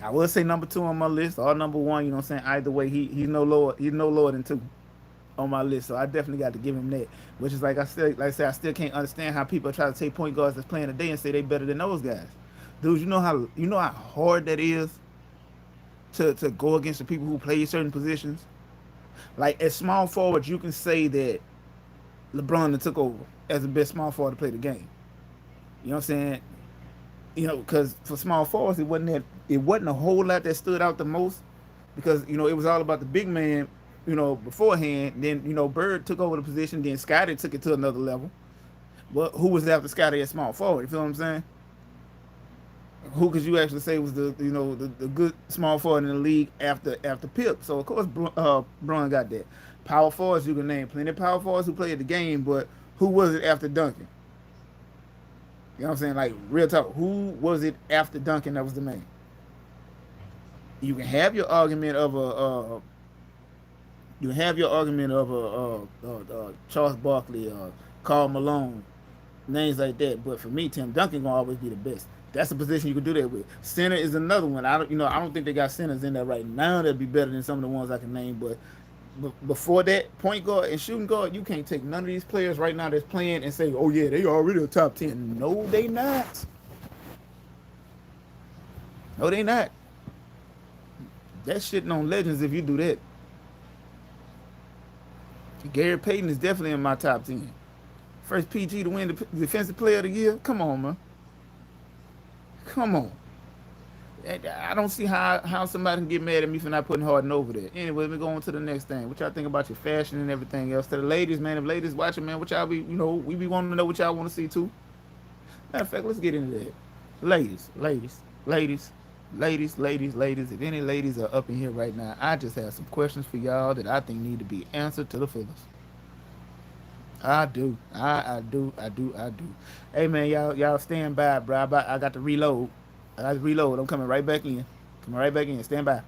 I would say number 2 on my list, or number 1, you know what I'm saying. Either way, he's no lower than 2 on my list. So I definitely got to give him that. Which is like I still can't understand how people try to take point guards that's playing today and say they better than those guys. Dude, you know how hard that is to go against the people who play certain positions. Like at small forward, you can say that LeBron took over as the best small forward to play the game. You know what I'm saying? Because for small forwards, it wasn't a whole lot that stood out the most, because it was all about the big man, beforehand. Then Bird took over the position. Then Scotty took it to another level. But who was after Scotty at small forward? You feel what I'm saying? Who could you actually say was the good small forward in the league after Pip? So of course Braun got that. Power forwards, you can name plenty of power forwards who played the game, but who was it after Duncan? You know what I'm saying? Like real talk, who was it after Duncan that was the man? You can have your argument of Charles Barkley, Karl Malone, names like that. But for me, Tim Duncan gonna always be the best. That's a position you can do that with. Center is another one. I don't think they got centers in there right now that'd be better than some of the ones I can name. But before that, point guard and shooting guard, you can't take none of these players right now that's playing and say, "Oh yeah, they already a top 10." No, they not. No, they not. That's shitting on legends if you do that. Gary Payton is definitely in my top 10. First PG to win the Defensive Player of the Year. Come on, man. Come on. I don't see how somebody can get mad at me for not putting Harden over there. Anyway, let me go on to the next thing. What y'all think about your fashion and everything else? To the ladies, man, if ladies watching, man, what y'all be, we be wanting to know what y'all want to see too. Matter of fact, let's get into that. Ladies, ladies, ladies, ladies, ladies, ladies. If any ladies are up in here right now, I just have some questions for y'all that I think need to be answered to the fullest. I do. I do. I do. I do. Hey man, y'all stand by, bro. I got to reload. I got to reload. I'm coming right back in. Coming right back in. Stand by.